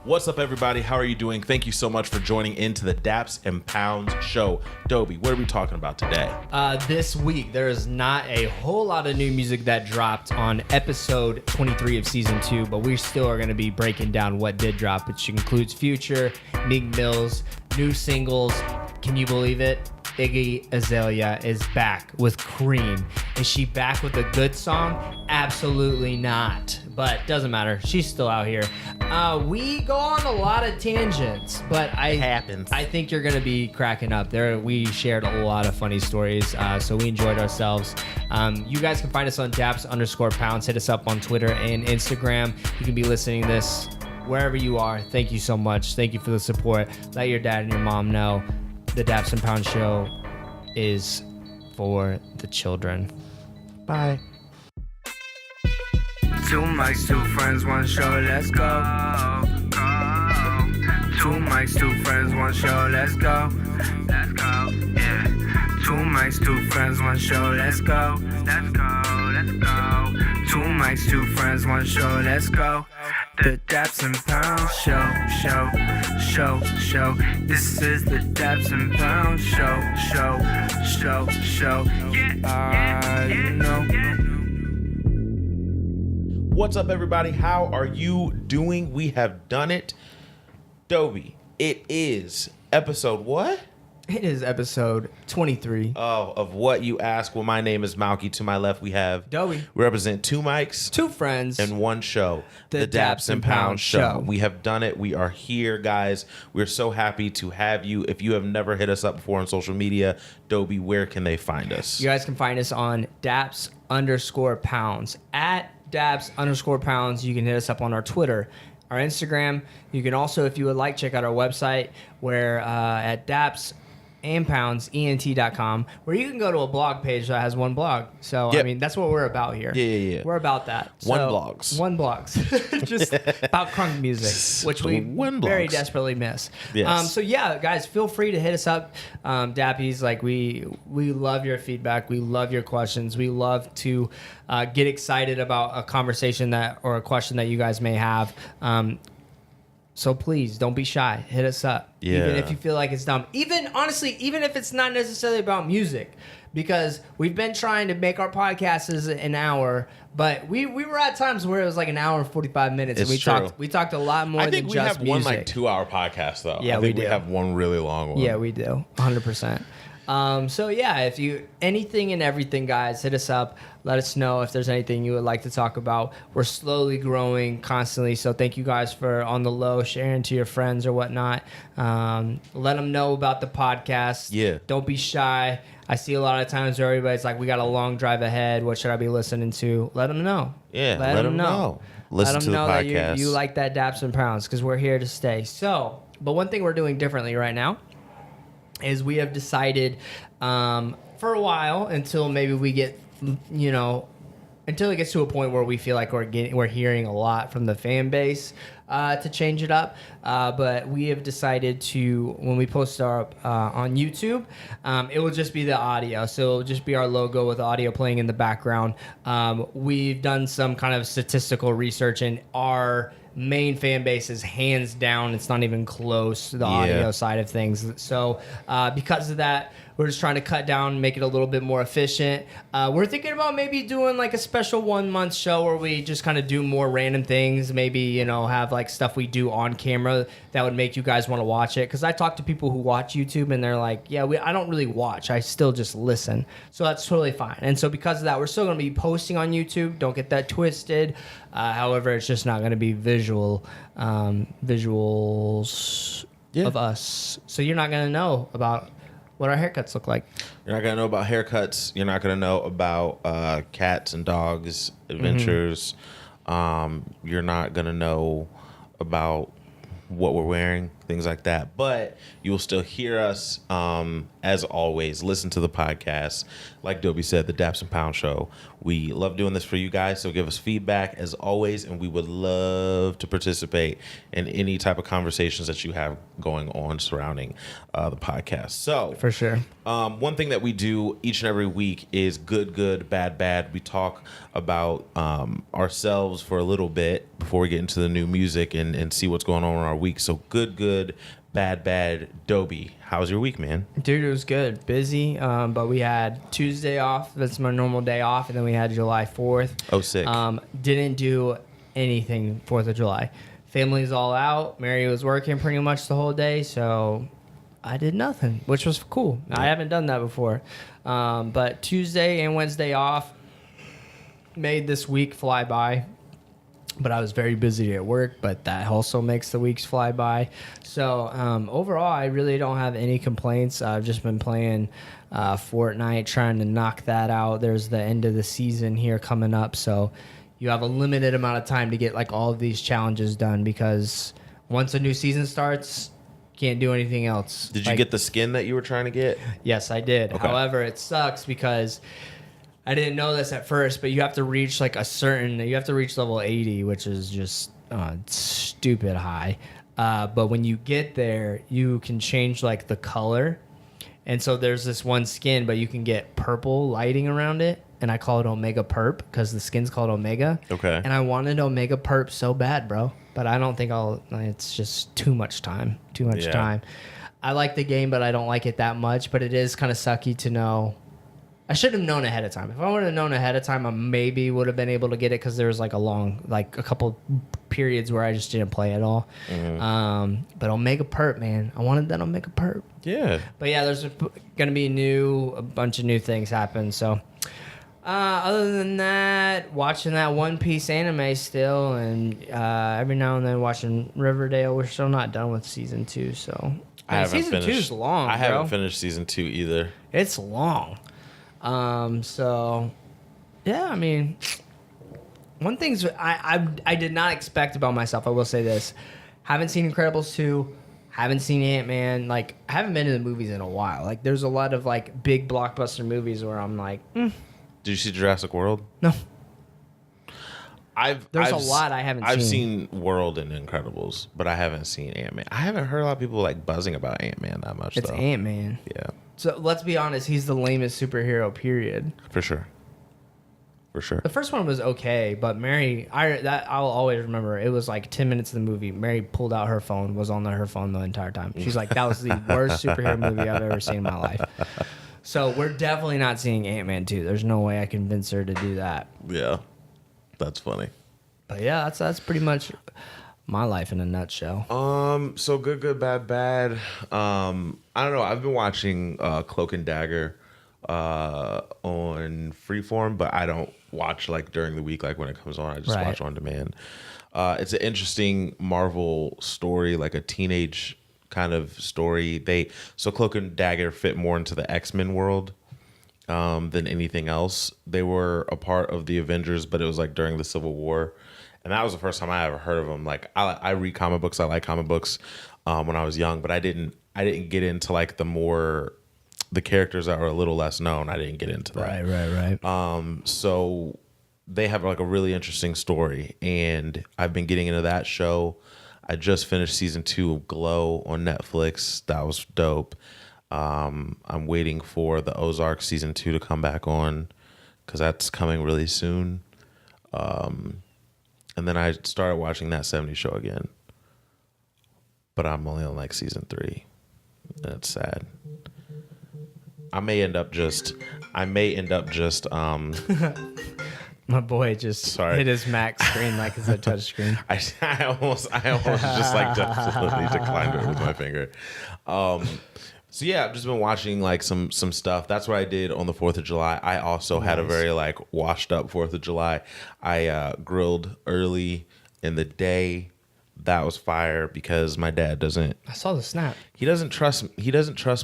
What's up, everybody? How are you doing? Thank you so much for joining into the Daps and Pounds show. Dobie, what are we talking about today? This week, there is not a whole lot of new music that dropped on episode 23 of season 2, but we still are going to be breaking down what did drop, which includes Future, Meek Mills, new singles. Can you believe it? Iggy Azalea is back with Cream. Is she back with a good song? Absolutely not. But doesn't matter. She's still out here. We go on a lot of tangents, but It happens. I think you're gonna be cracking up. We shared a lot of funny stories, so we enjoyed ourselves. You guys can find us on Daps_Pounds. Hit us up on Twitter and Instagram. You can be listening to this wherever you are. Thank you so much. Thank you for the support. Let your dad and your mom know the Daps and Pounds show is for the children. Bye. Two mics, two friends, one show, let's go. Two mics, two friends, one show, let's go. Let's go, yeah. Two mics, two friends, one show, let's go. Let's go, let's go. Two mics, two friends, one show, let's go. The Daps and Pounds show. This is the Daps and Pounds show. Yeah, you know. What's up, everybody? How are you doing? We have done it. Dobie, it is episode what? It is episode 23. Oh, of What You Ask. Well, my name is Malky. To my left, we have Dobie. We represent two mics, Two friends. and one show, The Daps and Pounds show. show. We have done it. We are here, guys. We're so happy to have you. If you have never hit us up before on social media, Dobie, where can they find us? You guys can find us on Daps_Pounds. At Daps_Pounds. You can hit us up on our Twitter, our Instagram. You can also, if you would like, check out our website where at Daps and Pounds, ENT.com, where you can go to a blog page that has one blog. So, Yep. I mean, that's what we're about here. Yeah. We're about that. One So, blogs. One blogs. Just about crunk music, which we One very blogs. desperately miss. Yes. So, yeah, guys, feel free to hit us up. Dappies, like, we love your feedback. We love your questions. We love to get excited about a conversation or a question that you guys may have. So please don't be shy. Hit us up. Yeah. Even if you feel like it's dumb. Honestly, even if it's not necessarily about music, because we've been trying to make our podcast as an hour, but we were at times where it was like an hour and 45 minutes, It's and true. we talked a lot more I than think we just have one music. like 2-hour podcast though. Yeah, I think we do. have one really long one. Yeah, we do. 100%. So yeah, if you anything and everything, guys, hit us up. Let us know if there's anything you would like to talk about. We're slowly growing constantly, so thank you guys for on the low sharing to your friends or whatnot. Let them know about the podcast. Yeah. Don't be shy. I see a lot of times where everybody's like, "We got a long drive ahead. What should I be listening to?" Let them know. Yeah, let 'em know. Listen Let to them the know that podcast. you like that Daps and Pounds, because we're here to stay. So, but one thing we're doing differently right now is we have decided for a while, until maybe we get, until it gets to a point where we feel like we're hearing a lot from the fan base, to change it up. But we have decided to, when we post our on YouTube, it will just be the audio. So it'll just be our logo with audio playing in the background. We've done some kind of statistical research, and our main fan base is hands down, it's not even close to the audio side of things. So because of that, we're just trying to cut down, make it a little bit more efficient. We're thinking about maybe doing like a special 1-month show where we just kind of do more random things, maybe have like stuff we do on camera that would make you guys want to watch it, because I talk to people who watch YouTube and they're like, yeah, I don't really watch, I still just listen. So that's totally fine. And so because of that, we're still going to be posting on YouTube. Don't get that twisted. However, it's just not going to be visuals of us. So you're not going to know about what our haircuts look like. You're not going to know about haircuts. You're not going to know about cats and dogs adventures. You're not going to know about what we're wearing, things like that. But you will still hear us, as always. Listen to the podcast. Like Dobie said, the Daps and Pound Show. We love doing this for you guys, so give us feedback as always, and we would love to participate in any type of conversations that you have going on surrounding the podcast. So For sure. one thing that we do each and every week is good, bad, bad. We talk about ourselves for a little bit before we get into the new music and see what's going on in our week. So good, bad, bad. Dobie, how's your week, man? Dude, it was good. Busy, but we had Tuesday off. That's my normal day off. And then we had July 4th. Oh, sick. Didn't do anything 4th of July. Family's all out. Mary was working pretty much the whole day, so I did nothing, which was cool. I haven't done that before. But Tuesday and Wednesday off made this week fly by. But I was very busy at work, but that also makes the weeks fly by. So overall, I really don't have any complaints. I've just been playing Fortnite, trying to knock that out. There's the end of the season here coming up, so you have a limited amount of time to get like all of these challenges done, because once a new season starts, can't do anything else. Did you get the skin that you were trying to get? Yes, I did. Okay. However, it sucks because I didn't know this at first, but you have to reach level 80, which is just stupid high. But when you get there, you can change like the color. And so there's this one skin, but you can get purple lighting around it. And I call it Omega Perp because the skin's called Omega. Okay. And I wanted Omega Perp so bad, bro. But I don't think it's just too much time. Time. I like the game, but I don't like it that much. But it is kind of sucky to know. I should have known ahead of time. If I would have known ahead of time, I maybe would have been able to get it, because there was like a couple periods where I just didn't play at all. Mm-hmm. But Omega Perp, man, I wanted that Omega Perp. Yeah. But yeah, there's gonna be a bunch of new things happen. So other than that, watching that One Piece anime still, and every now and then watching Riverdale. We're still not done with season 2, so season 2 is long. I haven't finished season 2 either. It's long. So yeah, I mean, one thing's I did not expect about myself, I will say this: haven't seen Incredibles 2, haven't seen Ant-Man. Like, I haven't been to the movies in a while. Like, there's a lot of like big blockbuster movies where I'm like, Did you see Jurassic World? no. There's a lot I haven't seen. I've seen World and Incredibles, but I haven't seen Ant-Man. I haven't heard a lot of people like buzzing about Ant-Man that much. It's though. Ant-Man. Yeah. So let's be honest, he's the lamest superhero, period. For sure. The first one was okay, but Mary, I'll always remember. It was like 10 minutes of the movie. Mary pulled out her phone, was on her phone the entire time. She's like, that was the worst superhero movie I've ever seen in my life. So we're definitely not seeing Ant-Man 2. There's no way I convince her to do that. Yeah. That's funny. But yeah, that's pretty much my life in a nutshell. So good, bad, bad. I don't know. I've been watching Cloak and Dagger on Freeform, but I don't watch like during the week, like when it comes on. I just watch on demand. It's an interesting Marvel story, like a teenage kind of story. So Cloak and Dagger fit more into the X-Men world than anything else. They were a part of the Avengers, but it was like during the Civil War. And that was the first time I ever heard of them. Like, I read comic books. I like comic books when I was young, but I didn't get into like the characters that were a little less known. I didn't get into that. Right. So they have like a really interesting story, and I've been getting into that show. I just finished season 2 of Glow on Netflix. That was dope. I'm waiting for the Ozark season 2 to come back on, because that's coming really soon. And then I started watching That 70s Show again, but I'm only on like season 3. That's sad. I may end up just My boy just hit his Mac screen like it's a touch screen. I almost just like definitely declined it with my finger. So yeah, I've just been watching like some stuff. That's what I did on the 4th of July. I also had a very like washed up 4th of July. I grilled early in the day. That was fire, because my dad doesn't. I saw the snap. He doesn't trust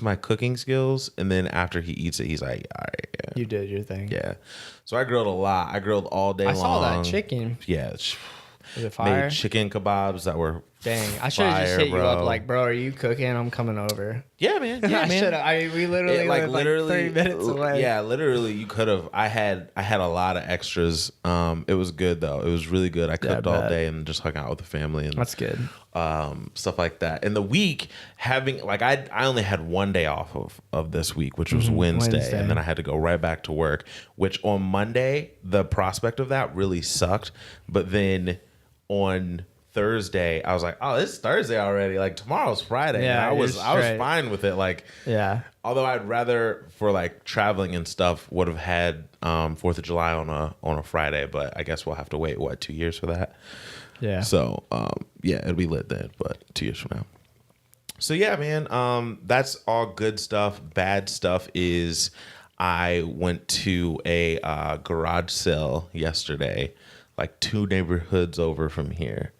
my cooking skills, and then after he eats it, he's like, "All right, yeah. You did your thing." Yeah. So I grilled a lot. I grilled all day long. I saw that chicken. Yeah. Was it fire? Made chicken kebabs that were Dang, I should have just Fire, hit you up bro. like, bro, are you cooking? I'm coming over. Yeah, man. Yeah, I man. should have. I mean, we literally It, lived like 3 minutes away. Yeah, literally, you could have. I had a lot of extras. It was good though. It was really good. I cooked all day and just hung out with the family and That's good. stuff like that. In the week, having like I only had one day off of this week, which was Wednesday, and then I had to go right back to work. Which on Monday, the prospect of that really sucked. But then on Thursday, I was like, oh, it's Thursday already. Like tomorrow's Friday. Yeah, And I was fine with it. Like, Yeah. although I'd rather for like traveling and stuff would have had 4th of July on a Friday, but I guess we'll have to wait 2 years for that. Yeah. So yeah, it'll be lit then, but 2 years from now. So yeah, man, that's all good stuff. Bad stuff is I went to a garage sale yesterday, like 2 neighborhoods over from here.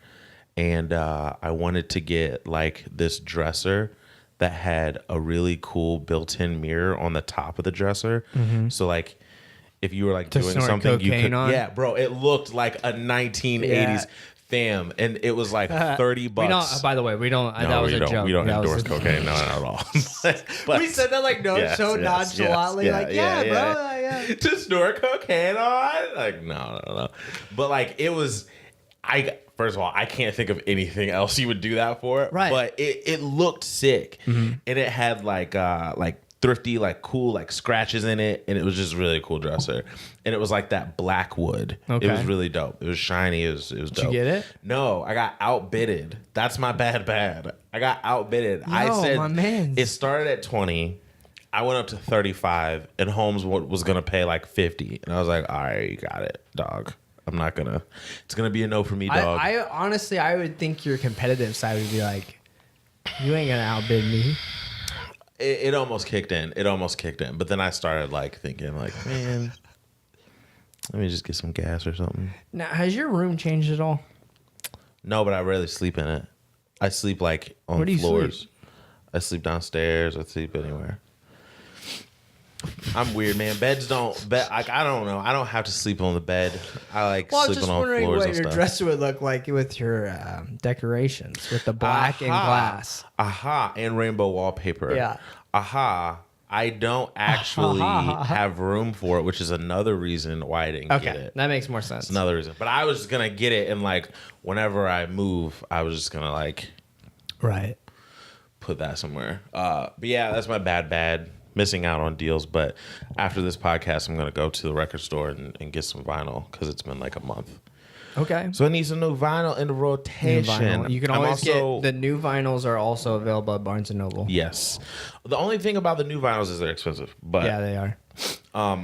And I wanted to get like this dresser that had a really cool built-in mirror on the top of the dresser. So like if you were like To doing snort something, you cocaine could, on? yeah, bro, it looked like a 1980s Yeah. fam, and it was like $30. We don't. By the way, we don't. that was a joke. We don't That was endorse a- cocaine, no, not at all. But- We said that like Yes, so yes, nonchalantly, yes, like yeah, bro, yeah. to snort cocaine on? Like no. But like it was, first of all, I can't think of anything else you would do that for. Right. But it looked sick, and it had like thrifty, like cool, like scratches in it, and it was just really cool dresser. And it was like that black wood. Okay. It was really dope. It was shiny. It was dope. Did you get it? No, I got outbidded. That's my bad. I got outbidded. I said my man. it started at 20. I went up to 35, and Holmes was gonna pay like 50, and I was like, all right, you got it, dog. I'm not gonna. It's gonna be a no for me, dog. I honestly, I would think your competitive side would be like, you ain't gonna outbid me. It almost kicked in. But then I started like thinking, like, man, let me just get some gas or something. Now, has your room changed at all? No, but I rarely sleep in it. I sleep like on Where do you floors. sleep? I sleep downstairs. I sleep anywhere. I'm weird, man. Beds don't. Like I don't know. I don't have to sleep on the bed. I like Well, I was sleeping just on wondering floors what and your stuff. dresser would look like with your decorations, with the black and glass. Aha, and rainbow wallpaper. Yeah. Aha. I don't actually have room for it, which is another reason why I didn't get Okay, it. that makes more sense. It's another reason. But I was just gonna get it, and like whenever I move, I was just gonna like Right. put that somewhere. But yeah, that's my bad. Missing out on deals. But after this podcast, I'm gonna go to the record store and get some vinyl because it's been like a month. Okay. So I need some new vinyl in the New rotation. vinyl. You can I'm always also- get the new vinyls are also available at Barnes and Noble. Yes. The only thing about the new vinyls is they're expensive. But Yeah, they are. Are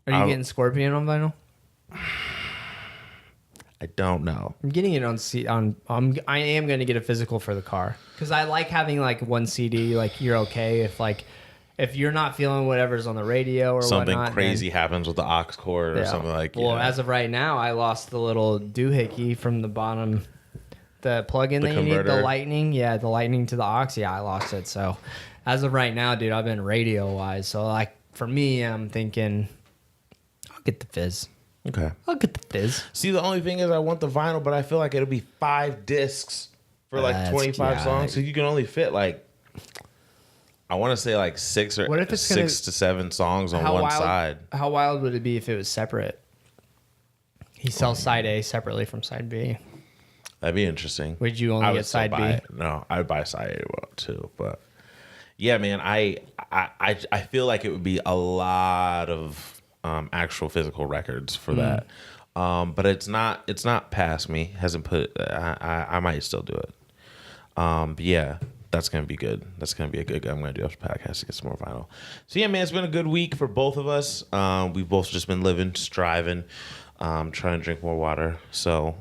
you I'll- getting Scorpion on vinyl? I don't know. I'm getting it on I am going to get a physical for the car because I like having like one CD. Like you're okay if you're not feeling whatever's on the radio or Something whatnot, crazy happens with the aux cord or yeah. something like Well, yeah. as of right now, I lost the little doohickey from the bottom, the plug-in The that you need, the converter. lightning. Yeah, the lightning to the aux. Yeah, I lost it. So as of right now, dude, I've been radio-wise. So like for me, I'm thinking I'll get the fizz. Okay. I'll get the fizz. See, the only thing is I want the vinyl, but I feel like it'll be 5 discs for like That's 25 yeah. songs. So you can only fit like, I want to say like 6 or What if it's gonna- 6 to 7 songs on one side. How wild would it be if it was separate? He sells side A separately from side B. That'd be interesting. Would you only I would get still side buy B? it. No, I would buy side A too. But yeah, man, I feel like it would be a lot of actual physical records for that. But it's not past me. Hasn't put. I might still do it. But yeah, that's gonna be good. That's gonna be a good. I'm gonna do after podcast to get some more vinyl. So yeah, man, it's been a good week for both of us. We've both just been living, striving, trying to drink more water. So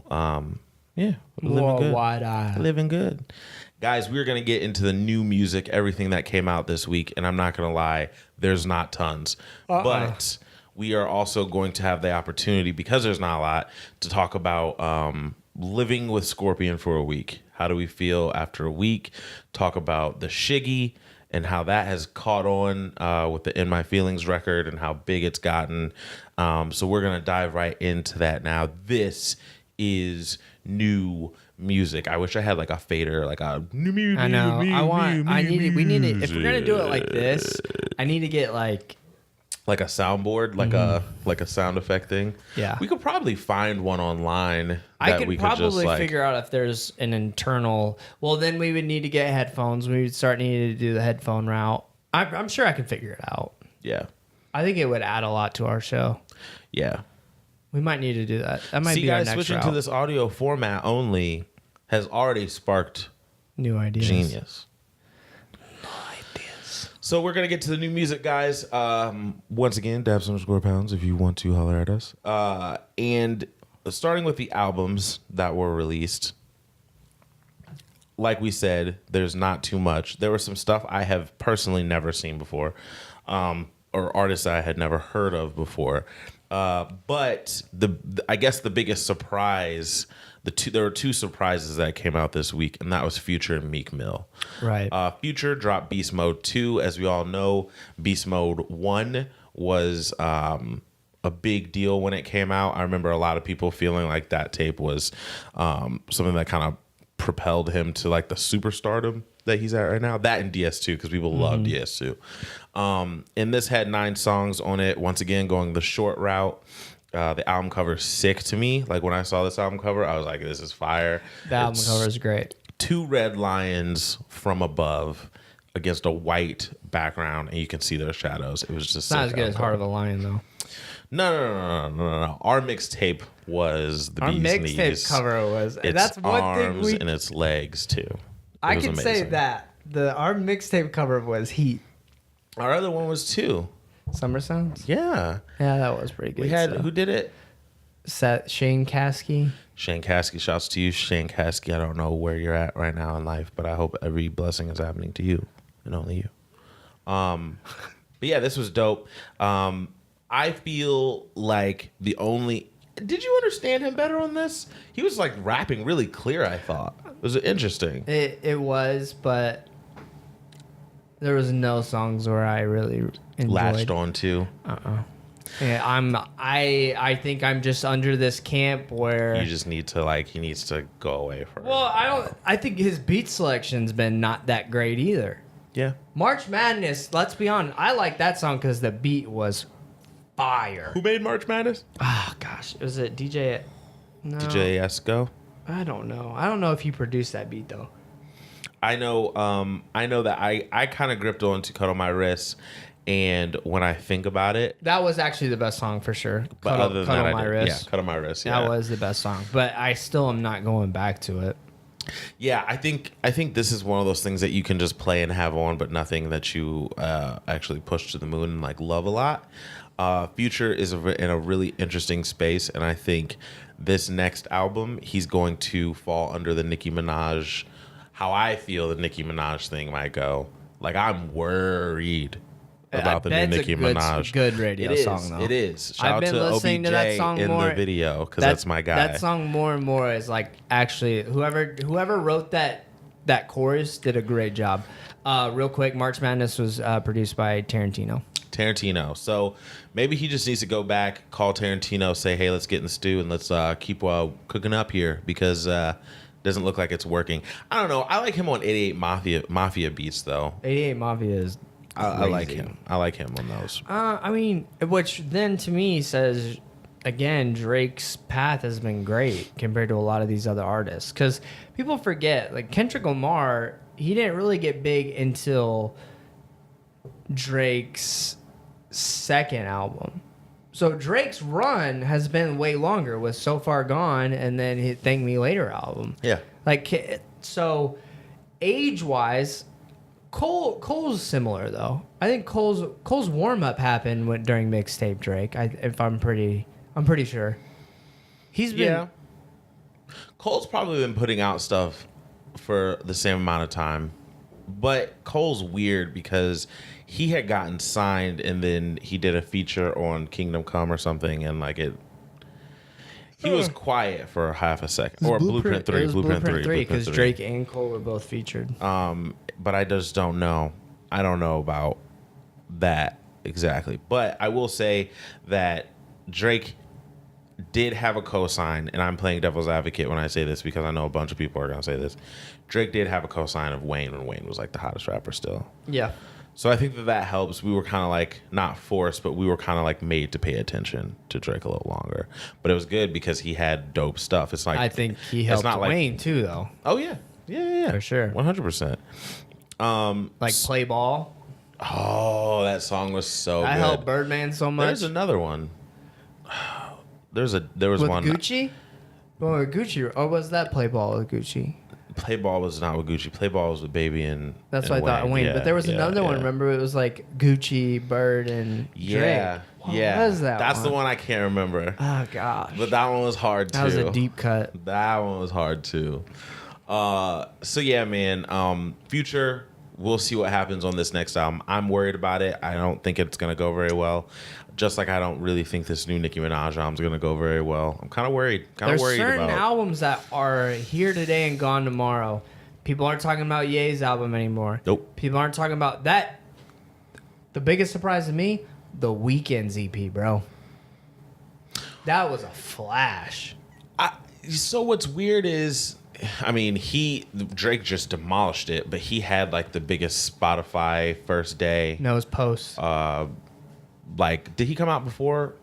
yeah, living good. wide-eyed. Living good. Guys, we're going to get into the new music, everything that came out this week. And I'm not going to lie, there's not tons. But we are also going to have the opportunity, because there's not a lot, to talk about living with Scorpion for a week. How do we feel after a week? Talk about the Shiggy and how that has caught on with the In My Feelings record and how big it's gotten. So we're going to dive right into that now. This is new music. I wish I had like a fader, like a. I know. We need it. If we're gonna do it like this, I need to get like a soundboard, like a sound effect thing. Yeah. We could probably find one online. I could probably figure out if there's an internal. Well, then we would need to get headphones. We would start needing to do the headphone route. I'm sure I can figure it out. Yeah. I think it would add a lot to our show. Yeah. We might need to do that. That might be our next switching route. to this audio format only has already sparked new ideas. Genius. So we're going to get to the new music, guys. Once again, Daps_pounds if you want to holler at us. And starting with the albums that were released, like we said, there's not too much. There was some stuff I have personally never seen before, or artists I had never heard of before. But I guess the biggest surprise, there were two surprises that came out this week, and that was Future and Meek Mill. Right. Future dropped Beast Mode 2. As we all know, Beast Mode 1 was a big deal when it came out. I remember a lot of people feeling like that tape was something that kind of propelled him to like the superstardom that he's at right now. That and DS2, because people love DS2. And this had 9 songs on it. Once again, going the short route. The album cover is sick to me. Like when I saw this album cover, I was like, this is fire. The album cover is great. 2 red lions from above against a white background, and you can see their shadows. It was just not as good as Heart of a Lion, though. No. Our mixtape was the Our bee's mixtape knees. Cover was. Its that's one arms thing and its legs too. I can say that our mixtape cover was heat. Our other one was 2. Summer Sounds. Yeah, that was pretty good. we had who did it? Shane Caskey. Shane Caskey. Shouts to you, Shane Caskey. I don't know where you're at right now in life, but I hope every blessing is happening to you and only you. But yeah, this was dope. I feel like the only. Did you understand him better on this? He was like rapping really clear. I thought it was interesting. It was, but there was no songs where I really enjoyed. Latched on to. Yeah, I think I'm just under this camp where You just need to he needs to go away from. Well, I think his beat selection's been not that great either. Yeah. March Madness, let's be honest, I like that song because the beat was fire. Who made March Madness? Oh gosh, was it DJ? No, DJ Esco. I don't know. I don't know if he produced that beat though. I know that I kind of gripped on to Cut on My Wrist, and when I think about it, that was actually the best song for sure. But Cut other than that, on My Wrist. Yeah, Cut on My Wrist. Yeah, that was the best song. But I still am not going back to it. Yeah, I think this is one of those things that you can just play and have on, but nothing that you actually push to the moon and like love a lot. Future is in a really interesting space, and I think this next album he's going to fall under the Nicki Minaj. How I feel the Nicki Minaj thing might go. Like I'm worried about the new Nicki Minaj. Good radio song though. It is. Shout I've been out to listening OBJ to that song in more. the video because that's my guy. That song more and more is like actually whoever wrote that chorus did a great job. Real quick, March Madness was produced by Tarantino. So maybe he just needs to go back, call Tarantino, say, hey, let's get in the stew and let's keep cooking up here because doesn't look like it's working. I don't know. I like him on 88 Mafia beats though. 88 Mafia is I like him. I like him on those. I mean, which then to me says, again, Drake's path has been great compared to a lot of these other artists. Because people forget, like Kendrick Lamar, he didn't really get big until Drake's second album. So Drake's run has been way longer with So Far Gone and then his Thank Me Later album. Yeah. Like, so age-wise, Cole's similar though. I think Cole's warm-up happened during mixtape Drake. I'm pretty sure. He's been. Yeah. Cole's probably been putting out stuff for the same amount of time, but Cole's weird because he had gotten signed and then he did a feature on Kingdom Come or something, and like it. He was quiet for half a second. Or Blueprint 3. Blueprint 3 because Drake and Cole were both featured. But I just don't know. I don't know about that exactly. But I will say that Drake did have a cosign, and I'm playing devil's advocate when I say this because I know a bunch of people are going to say this. Drake did have a cosign of Wayne when Wayne was like the hottest rapper still. Yeah. So I think that helps. We were kind of like not forced, but we were kind of like made to pay attention to Drake a little longer. But it was good because he had dope stuff. It's like I think he helped Wayne too, though. Oh yeah, yeah, for sure, 100%. Like Play Ball. Oh, that song was so good. I helped Birdman so much. There's another one. There was with one. Gucci? Or Gucci? Or was that Play Ball with Gucci? Play Ball was not with Gucci. Play Ball was with Baby and that's what I thought. Wayne, but there was another one. Remember, it was like Gucci, Bird, and Drake. Yeah, what was that? That's the one I can't remember. Oh gosh, but that one was hard too. That was a deep cut. That one was hard too. So yeah, man. Future. We'll see what happens on this next album. I'm worried about it. I don't think it's gonna go very well. Just like I don't really think this new Nicki Minaj album's gonna go very well. I'm kind of worried. There's certain albums that are here today and gone tomorrow. People aren't talking about Ye's album anymore. Nope. People aren't talking about that. The biggest surprise to me, The Weeknd's EP, bro. That was a flash. So what's weird is, I mean, Drake just demolished it, but he had like the biggest Spotify first day. No, it was Post. Like, did he come out before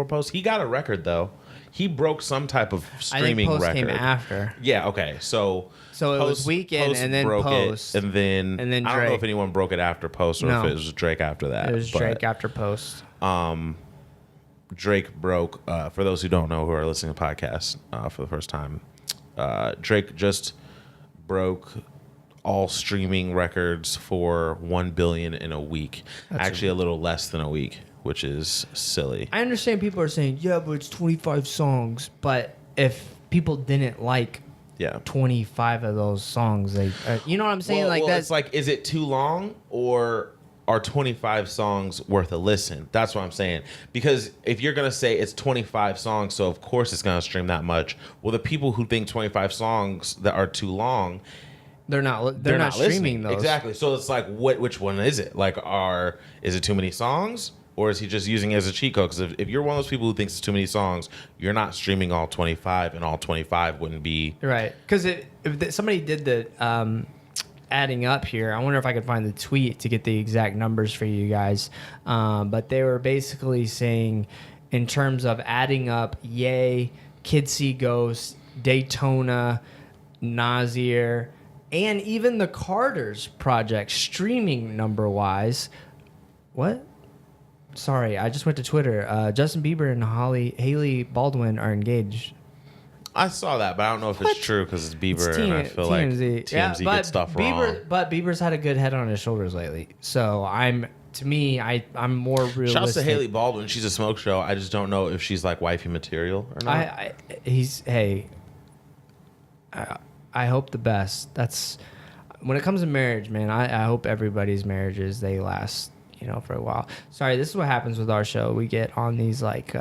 Post? He got a record though. He broke some type of streaming I think Post record. Came after. Yeah. Okay. So it was Weeknd and then Post and then Drake. I don't know if anyone broke it after Post or if it was Drake after that. It was Drake after Post. Drake broke. For those who don't know, who are listening to podcasts for the first time, Drake just broke all streaming records for 1 billion in a week. Actually, a little less than a week, which is silly. I understand people are saying, yeah, but it's 25 songs. But if people didn't like 25 of those songs, they, you know what I'm saying? It's like, is it too long, or are 25 songs worth a listen? That's what I'm saying. Because if you're going to say it's 25 songs, so of course it's going to stream that much. Well, the people who think 25 songs that are too long, they're not streaming those. Exactly. So it's like, which one is it? Like, is it too many songs? Or is he just using it as a cheat code? Because if you're one of those people who thinks it's too many songs, you're not streaming all 25, and all 25 wouldn't be... Right. Because if somebody did the adding up here, I wonder if I could find the tweet to get the exact numbers for you guys. But they were basically saying, in terms of adding up Ye, Kid See Ghost, Daytona, Nasir, and even the Carters project, streaming number-wise... What? Sorry, I just went to Twitter. Justin Bieber and Haley Baldwin are engaged. I saw that, but I don't know if it's true because it's Bieber, and I feel like TMZ gets stuff wrong. But Bieber's had a good head on his shoulders lately, so I'm more realistic. Shouts to Haley Baldwin. She's a smoke show. I just don't know if she's like wifey material or not. I hope the best. That's when it comes to marriage, man. I hope everybody's marriages, they last, for a while. Sorry, this is what happens with our show. We get on these like.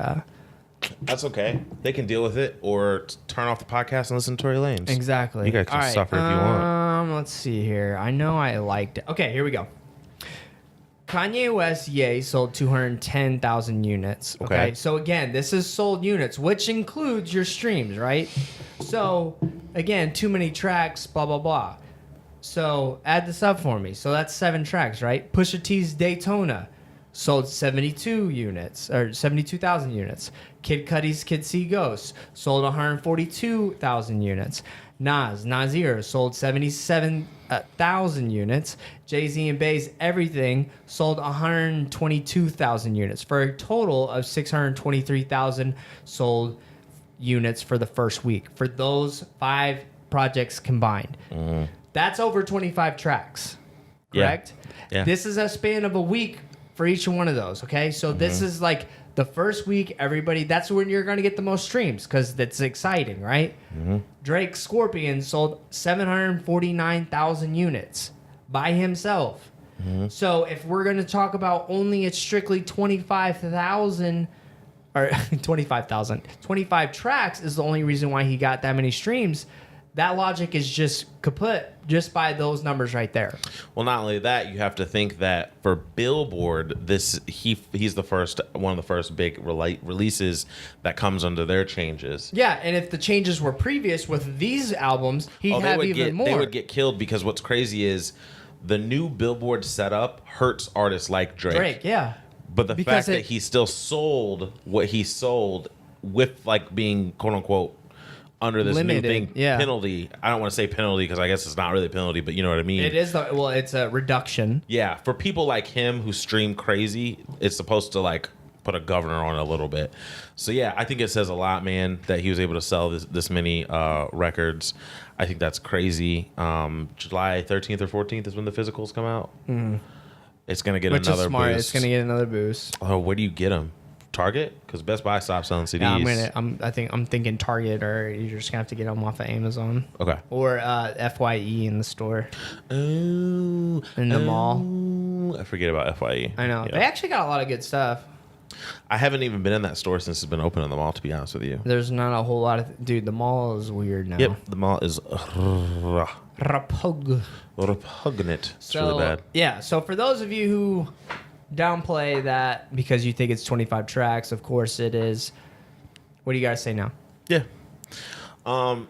That's okay. They can deal with it, or turn off the podcast and listen to Tory Lanez. Exactly. You guys can suffer if you want. Let's see here. I know I liked it. Okay, here we go. Kanye West, Ye, sold 210,000 units. Okay. So again, this is sold units, which includes your streams, right? So again, too many tracks, blah, blah, blah. So add this up for me. So that's 7 tracks, right? Pusha T's Daytona sold 72 units, or 72,000 units. Kid Cudi's Kid See Ghost sold 142,000 units. Nasir sold 77,000 units. Jay-Z and Bey's Everything sold 122,000 units, for a total of 623,000 sold units for the first week for those 5 projects combined. That's over 25 tracks, correct? Yeah. This is a span of a week for each one of those, okay? So this is like the first week, everybody, that's when you're going to get the most streams because that's exciting, right? Drake Scorpion sold 749,000 units by himself. So if we're going to talk about only it's strictly 25,000 or 25,000, 25 tracks is the only reason why he got that many streams, that logic is just kaput just by those numbers right there. Well, not only that, you have to think that for Billboard, he's one of the first big releases that comes under their changes. Yeah, and if the changes were previous with these albums, he'd have even more. They would get killed because what's crazy is the new Billboard setup hurts artists like Drake. Yeah. But the fact that he still sold what he sold with like being quote unquote under this limited, new thing penalty. I don't want to say penalty because I guess it's not really a penalty, but you know what I mean. It is it's a reduction. Yeah, for people like him who stream crazy, it's supposed to like put a governor on it a little bit. So yeah, I think it says a lot, man, that he was able to sell this many records. I think that's crazy. July 13th or 14th is when the physicals come out. Mm. It's gonna get another is smart. boost. It's gonna get another boost. Oh, where do you get them? Target? Because Best Buy stopped selling CDs. Yeah, I'm thinking Target, or you're just gonna have to get them off of Amazon. Okay. Or FYE in the store. Oh, in the mall. I forget about FYE. I know. Yeah. They actually got a lot of good stuff. I haven't even been in that store since it's been open in the mall, to be honest with you. There's not a whole lot of... Dude, the mall is weird now. Yep, the mall is repugnant. It's really bad. Yeah, so for those of you who downplay that because you think it's 25 tracks, of course it is. What do you guys say now? Yeah.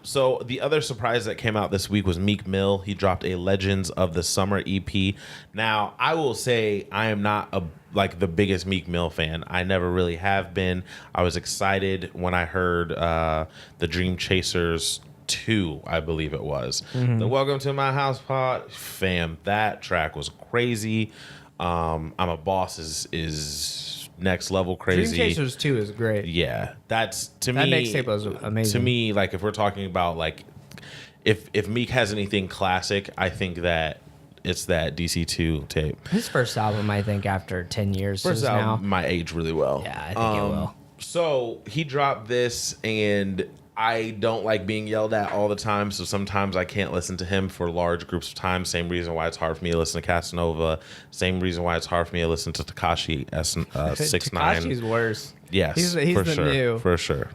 So the other surprise that came out this week was Meek Mill. He dropped a Legends of the Summer EP. Now, I will say I am not the biggest Meek Mill fan. I never really have been. I was excited when I heard the Dream Chasers 2, I believe it was. Mm-hmm. The Welcome to My House part, fam, that track was crazy. I'm a Boss is next level crazy. Dream Chasers 2 is great. Yeah, that's that mixtape was amazing. To me, like if we're talking about like if Meek has anything classic, I think that it's that DC2 tape. His first album, I think, after 10 years. First album might age really well. Yeah, I think it will. So he dropped this, and I don't like being yelled at all the time, so sometimes I can't listen to him for large groups of time. Same reason why it's hard for me to listen to Casanova. Same reason why it's hard for me to listen to Tekashi 6ix9ine. Tekashi's worse. Yes, he's for the sure, new. for sure.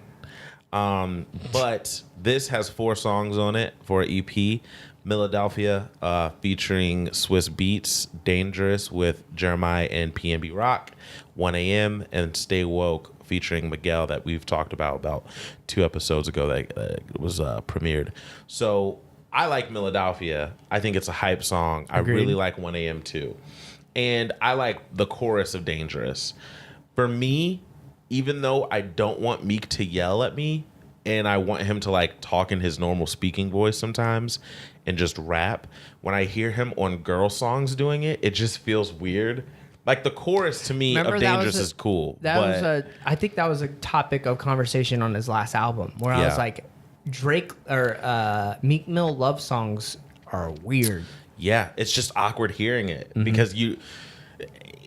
But this has 4 songs on it for an EP. Philadelphia, featuring Swiss Beats, Dangerous with Jeremiah and PNB Rock, 1 a.m. and Stay Woke featuring Miguel that we've talked about 2 episodes ago that was premiered. So I like Philadelphia. I think it's a hype song. Agreed. I really like 1 a.m. too. And I like the chorus of Dangerous. For me, even though I don't want Meek to yell at me, and I want him to like talk in his normal speaking voice sometimes and just rap, when I hear him on girl songs doing it, it just feels weird. Like the chorus to me of Dangerous is cool. I think that was a topic of conversation on his last album where I was like, Drake or Meek Mill love songs are weird. Yeah, it's just awkward hearing it because you're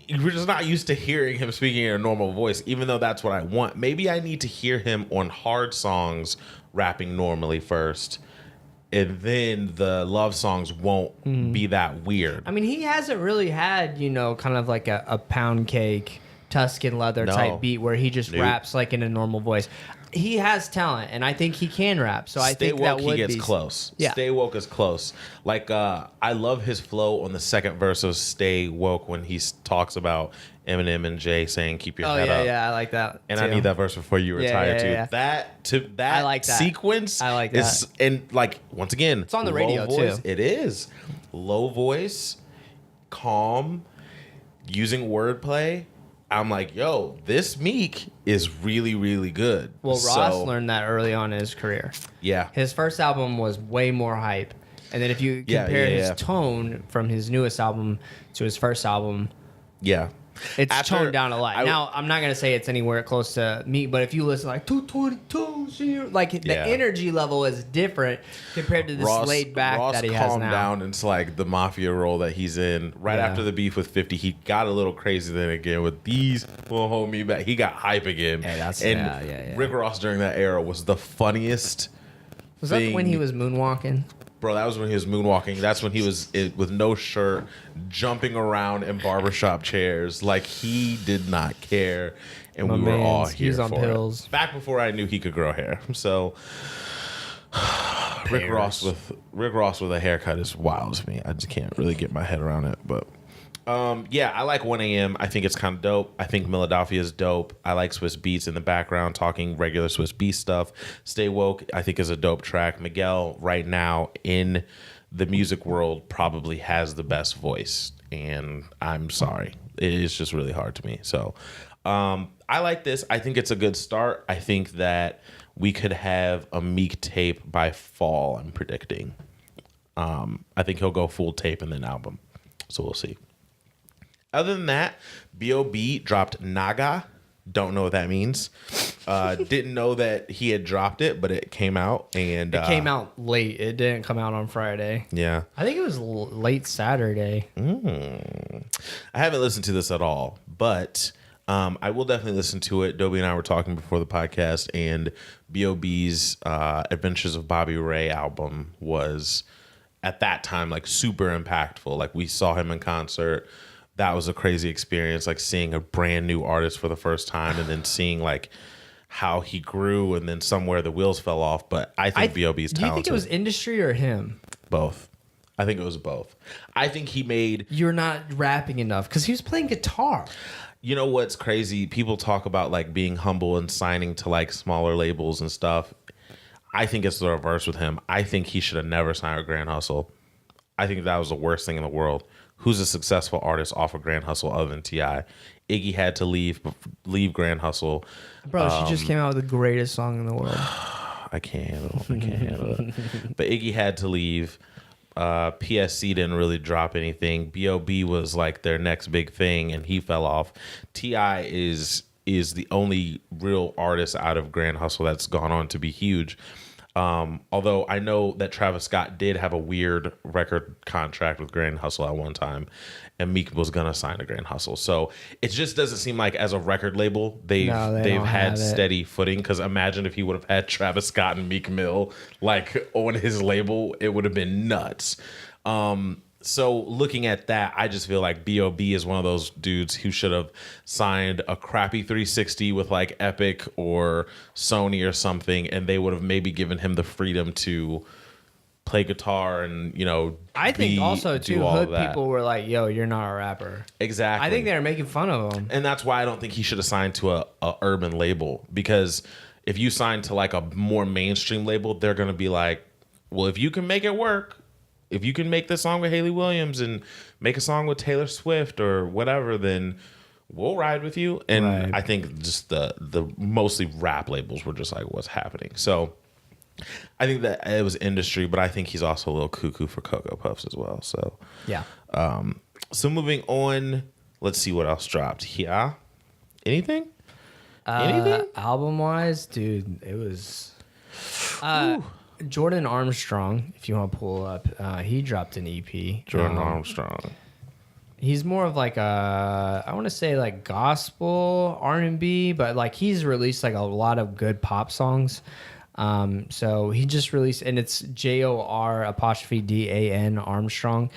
just not used to hearing him speaking in a normal voice, even though that's what I want. Maybe I need to hear him on hard songs rapping normally first, and then the love songs won't be that weird. I mean, he hasn't really had, kind of like a pound cake, Tuscan Leather type beat where he just raps like in a normal voice. He has talent, and I think he can rap. So I think that would be... Stay Woke, he gets close. Yeah. Stay Woke is close. Like, I love his flow on the second verse of Stay Woke when he talks about Eminem and Jay saying, keep your head up. Yeah, I like that, and too. I need that verse before you retire, too. Yeah. That I like that sequence I like that. is... And, like, once again... It's on the radio, voice, too. It is. Low voice, calm, using wordplay... I'm like, yo, this Meek is really, really good. Well, Ross learned that early on in his career. Yeah. His first album was way more hype. And then if you compare his tone from his newest album to his first album, it's toned down a lot. Now, I'm not going to say it's anywhere close to Meek, but if you listen like 222, like the energy level is different compared to this laid back that he has now. Ross calmed down into like the mafia role that he's in. Right after the beef with 50, he got a little crazy then again with these will hold me back. He got hype again. Rick Ross during that era was the funniest. Was that when he was moonwalking? Bro, that was when he was moonwalking. That's when he was with no shirt, jumping around in barbershop chairs. Like, he did not care. And we were all here for it. Pills. Back before I knew he could grow hair. So, Rick Ross with a haircut is wild to me. I just can't really get my head around it. But yeah, I like 1 a.m. I think it's kind of dope. I think Philadelphia is dope. I like Swiss Beats in the background talking regular Swiss Beats stuff. Stay Woke, I think, is a dope track. Miguel right now in the music world probably has the best voice, and I'm sorry, it is just really hard to me. So I like this. I think it's a good start. I think that we could have a Meek tape by fall, I'm predicting. I think he'll go full tape and then album, so we'll see. Other than that, B.O.B. dropped Naga. Don't know what that means. Didn't know that he had dropped it, but it came out. And it came out late. It didn't come out on Friday. Yeah. I think it was late Saturday. I haven't listened to this at all, but I will definitely listen to it. Dobie and I were talking before the podcast, and B.O.B.'s Adventures of Bobby Ray album was, at that time, like super impactful. Like we saw him in concert. That was a crazy experience, like seeing a brand new artist for the first time and then seeing like how he grew and then somewhere the wheels fell off. But I think B.O.B.'s talented. Do you think it was industry or him? Both. I think it was both. I think he made... You're not rapping enough because he was playing guitar. You know what's crazy? People talk about like being humble and signing to like smaller labels and stuff. I think it's the reverse with him. I think he should have never signed with Grand Hustle. I think that was the worst thing in the world. Who's a successful artist off of Grand Hustle other than T.I.? Iggy had to leave Grand Hustle. Bro, she just came out with the greatest song in the world. I can't handle it. But Iggy had to leave. PSC didn't really drop anything. B.O.B. was like their next big thing, and he fell off. T.I. is the only real artist out of Grand Hustle that's gone on to be huge. Although I know that Travis Scott did have a weird record contract with Grand Hustle at one time, and Meek was gonna sign to Grand Hustle. So it just doesn't seem like as a record label they've had steady footing. Because imagine if he would have had Travis Scott and Meek Mill like on his label, it would have been nuts. So looking at that, I just feel like B.O.B. is one of those dudes who should have signed a crappy 360 with like Epic or Sony or something, and they would have maybe given him the freedom to play guitar and, you know, I think also too, hood people were like, yo, you're not a rapper. Exactly. I think they were making fun of him. And that's why I don't think he should have signed to a urban label, because if you sign to like a more mainstream label, they're going to be like, well, if you can make it work, if you can make the song with Haley Williams and make a song with Taylor Swift or whatever, then we'll ride with you. And right. I think just the mostly rap labels were just like, what's happening? So I think that it was industry, but I think he's also a little cuckoo for Cocoa Puffs as well. So yeah. So moving on, let's see what else dropped. Yeah. Anything? Anything? Album wise, dude, it was Jordan Armstrong, if you want to pull up, he dropped an EP. Jordan Armstrong. He's more of like I want to say like gospel R&B, but like he's released like a lot of good pop songs. So he just released, and it's JOR'_DAN Armstrong.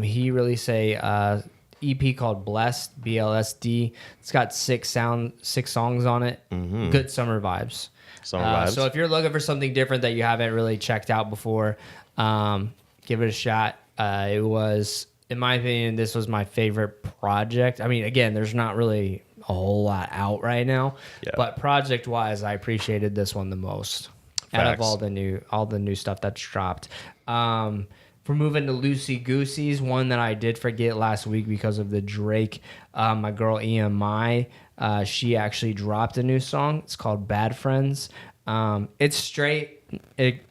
He released a EP called Blessed, BLSD. It's got six songs on it. Mm-hmm. Good summer vibes. So if you're looking for something different that you haven't really checked out before, give it a shot. It was, in my opinion, this was my favorite project. I mean, again, there's not really a whole lot out right now, but project-wise, I appreciated this one the most. Facts. Out of all the new stuff that's dropped. For moving to Loosey Goosey's, one that I did forget last week because of the Drake, my girl EMI. She actually dropped a new song. It's called Bad Friends. It's straight.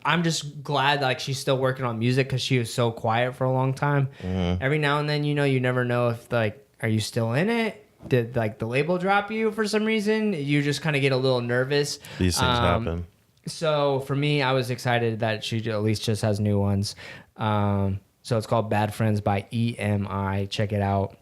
I'm just glad like she's still working on music because she was so quiet for a long time. Mm-hmm. Every now and then, you never know if like, are you still in it? Did like the label drop you for some reason? You just kind of get a little nervous. These things happen. So for me, I was excited that she at least just has new ones. So it's called Bad Friends by EMI. Check it out.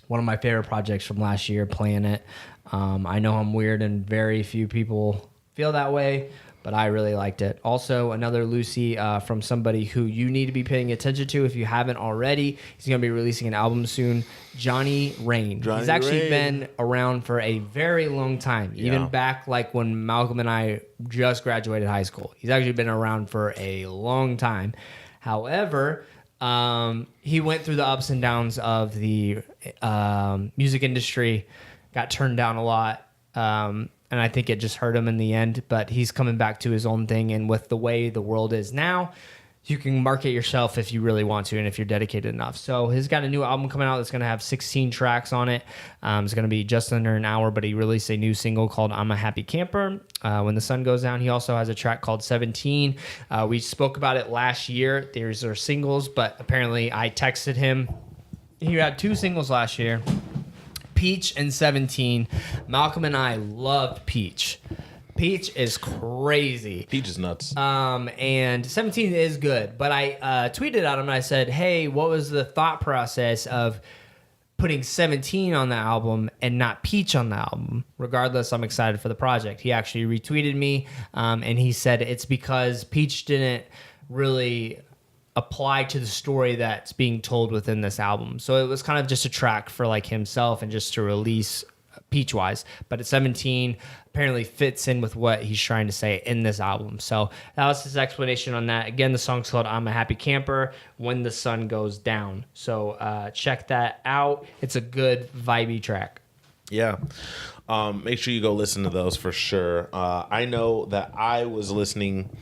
One of my favorite projects from last year, playing it. I know I'm weird and very few people feel that way, but I really liked it. Also, another Lucy from somebody who you need to be paying attention to if you haven't already. He's going to be releasing an album soon. Johnny Rain. He's actually been around for a very long time, even back like when Malcolm and I just graduated high school. He's actually been around for a long time. However, he went through the ups and downs of the music industry, got turned down a lot, and I think it just hurt him in the end. But he's coming back to his own thing, and with the way the world is now, you can market yourself if you really want to and if you're dedicated enough. So he's got a new album coming out that's going to have 16 tracks on it. It's going to be just under an hour, but he released a new single called I'm a Happy Camper, When the Sun Goes Down. He also has a track called 17. We spoke about it last year. These are singles, but apparently I texted him. He had 2 singles last year, Peach and 17. Malcolm and I loved Peach. Peach is crazy. Peach is nuts. And 17 is good. But I tweeted at him and I said, hey, what was the thought process of putting 17 on the album and not Peach on the album? Regardless, I'm excited for the project. He actually retweeted me, and he said it's because Peach didn't really apply to the story that's being told within this album. So it was kind of just a track for like himself and just to release Peach-wise. But at 17, apparently fits in with what he's trying to say in this album. So that was his explanation on that. Again, the song's called I'm a Happy Camper, When the Sun Goes Down. So check that out. It's a good vibey track. Yeah. Make sure you go listen to those for sure. I know that I was listening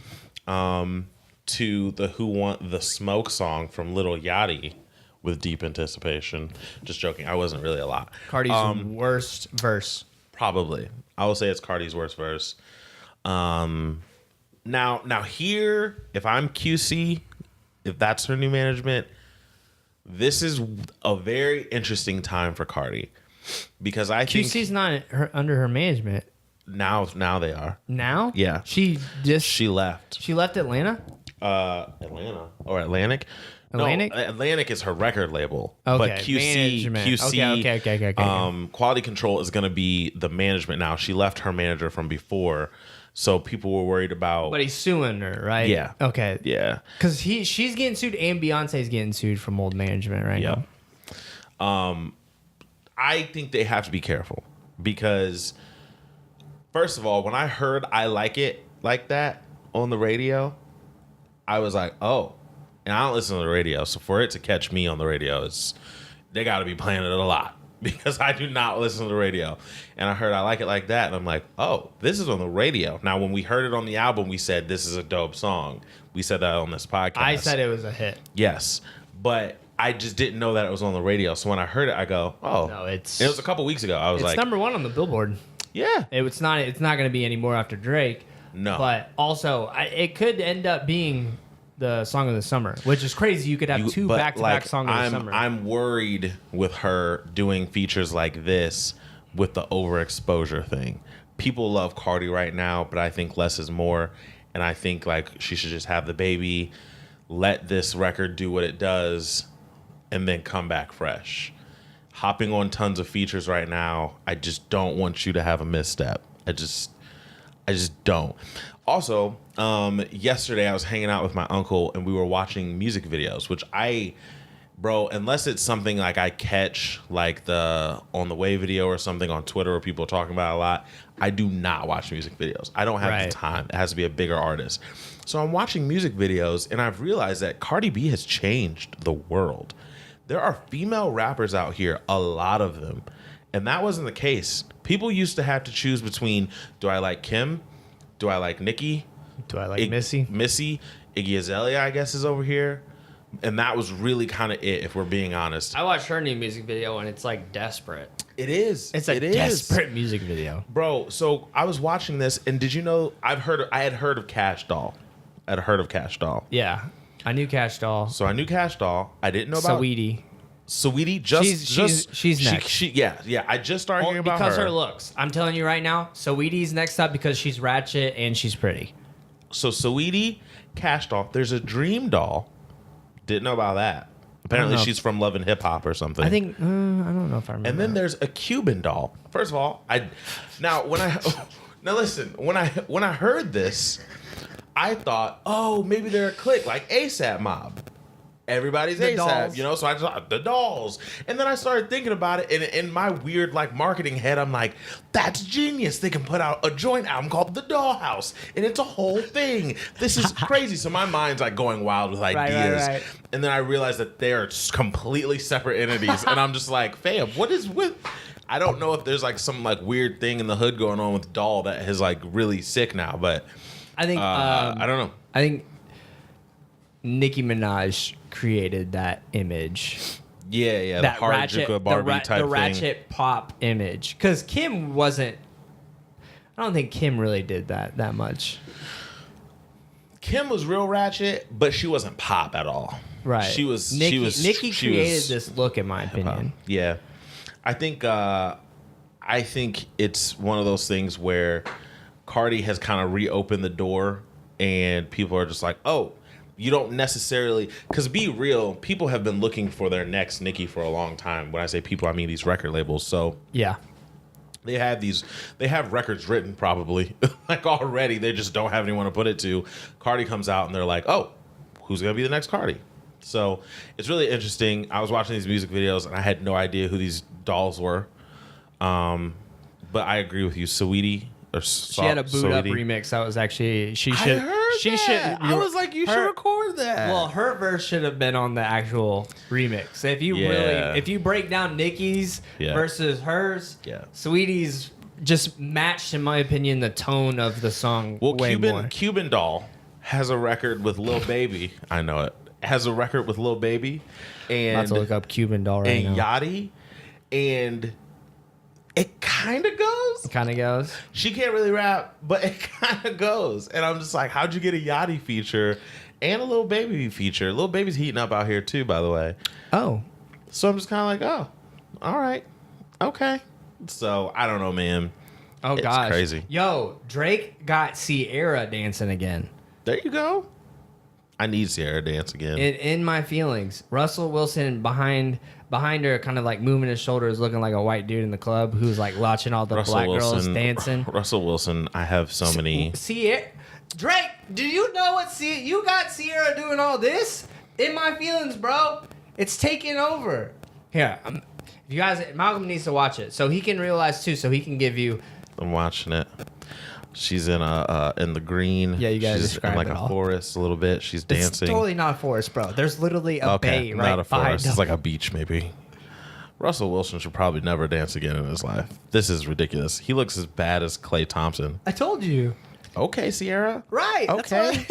to the Who Want the Smoke song from Lil Yachty with deep anticipation. Just joking. I wasn't really a lot. Cardi's worst verse. Probably. I will say it's Cardi's worst verse. Now here, if I'm QC, if that's her new management, this is a very interesting time for Cardi. Because I think QC's not under her management. Now they are. Now? Yeah. She left. She left Atlanta? Atlanta or Atlantic? Atlantic? No, Atlantic is her record label. Okay, but QC, okay. Quality Control is going to be the management now. She left her manager from before, so people were worried about. But he's suing her, right? Yeah. Okay. Yeah. Because she's getting sued and Beyonce's getting sued from old management right now. I think they have to be careful because, first of all, when I heard I Like It Like That on the radio, I was like, oh. And I don't listen to the radio, so for it to catch me on the radio, they got to be playing it a lot because I do not listen to the radio. And I heard I Like It Like That, and I'm like, oh, this is on the radio. Now, when we heard it on the album, we said this is a dope song. We said that on this podcast. I said it was a hit. Yes, but I just didn't know that it was on the radio. So when I heard it, I go, oh. No, it was a couple weeks ago. I was like. It's number 1 on the Billboard. Yeah. It's not going to be any more after Drake. No. But also, it could end up being the song of the summer, which is crazy. You could have 2 back-to-back songs of the summer. I'm worried with her doing features like this with the overexposure thing. People love Cardi right now, but I think less is more. And I think like she should just have the baby, let this record do what it does, and then come back fresh. Hopping on tons of features right now, I just don't want you to have a misstep. I just don't. Also, yesterday I was hanging out with my uncle and we were watching music videos, which unless it's something like I catch like the On the Way video or something on Twitter where people are talking about it a lot, I do not watch music videos. I don't have the time. It has to be a bigger artist. So I'm watching music videos and I've realized that Cardi B has changed the world. There are female rappers out here, a lot of them. And that wasn't the case. People used to have to choose between, do I like Kim? Do I like Nicki? Do I like Missy? Iggy Azalea, I guess, is over here. And that was really kind of it, if we're being honest. I watched her new music video, and it's, like, desperate. It is. It's a desperate music video. Bro, so I was watching this, and did you know, I had heard of Cash Doll. Yeah. I knew Cash Doll. So I knew Cash Doll. I didn't know about... Saweetie, she's next. Yeah. I just started hearing about her. Because her looks. I'm telling you right now, Saweetie's next up because she's ratchet and she's pretty. So Saweetie, Cash Doll. There's a Dream Doll. Didn't know about that. Apparently she's from Love and Hip Hop or something. I think, I don't know if I remember. And then there's a Cuban Doll. First of all, Now listen, when I heard this, I thought, oh, maybe they're a clique like ASAP Mob. Everybody's The ASAP, dolls. you know. So I just thought the dolls, and then I started thinking about it, and in my weird like marketing head, I'm like, that's genius. They can put out a joint album called The Dollhouse, and it's a whole thing. This is crazy. So my mind's like going wild with ideas, right. and then I realized that they're completely separate entities, and I'm just like, fam, what is with? I don't know if there's like some like weird thing in the hood going on with Doll that is like really sick now, but I think I don't know. I think Nicki Minaj created that image. Yeah, That the Harajuku Barbie type the thing. ratchet pop image. Because Kim wasn't. I don't think Kim really did that much. Kim was real ratchet, but she wasn't pop at all. Right. She was. Nicki she created was this look, in my opinion. Yeah, I think it's one of those things where Cardi has kind of reopened the door, and people are just like, oh. You don't necessarily, because be real, people have been looking for their next Nicki for a long time. When I say people, I mean these record labels. So Yeah. they have records written probably like already. They just don't have anyone to put it to. Cardi comes out and they're like, oh, who's going to be the next Cardi? So it's really interesting. I was watching these music videos and I had no idea who these dolls were. But I agree with you. Saweetie. She had a boot up remix. That was actually she should. I heard She that. should. I was like, you should record that. Well, her verse should have been on the actual remix. If you if you break down Nicki's versus hers, Sweetie's just matched, in my opinion, the tone of the song way more. Cuban Doll has a record with Lil Baby. I know it. Has a record with Lil Baby and I'm about to look up Cuban Doll right now. Yachty, and it kind of goes. It kind of goes. She can't really rap, but it kind of goes. And I'm just like, how'd you get a Yachty feature and a Lil Baby feature? Lil Baby's heating up out here too, by the way. Oh. So I'm just kind of like, oh, all right, okay. So I don't know, man. Oh, it's gosh. Crazy. Yo, Drake got Sierra dancing again. There you go. I need Sierra to dance again. In my feelings, Russell Wilson behind her, kind of like moving his shoulders, looking like a white dude in the club who's like watching all the black girls dancing. Russell Wilson, I have so many. Sierra, Drake, do you know what you got Sierra doing all this? In my feelings, bro, it's taking over. Here, if you guys, Malcolm needs to watch it so he can realize too, so he can give you. I'm watching it. She's in the green. Yeah, you gotta She's describe in like it a all. forest a little bit. She's dancing. It's totally not a forest, bro. There's literally a bay right not a behind forest. them. It's like a beach, maybe. Russell Wilson should probably never dance again in his life. This is ridiculous. He looks as bad as Klay Thompson. I told you. Okay, Sierra. Right. Okay.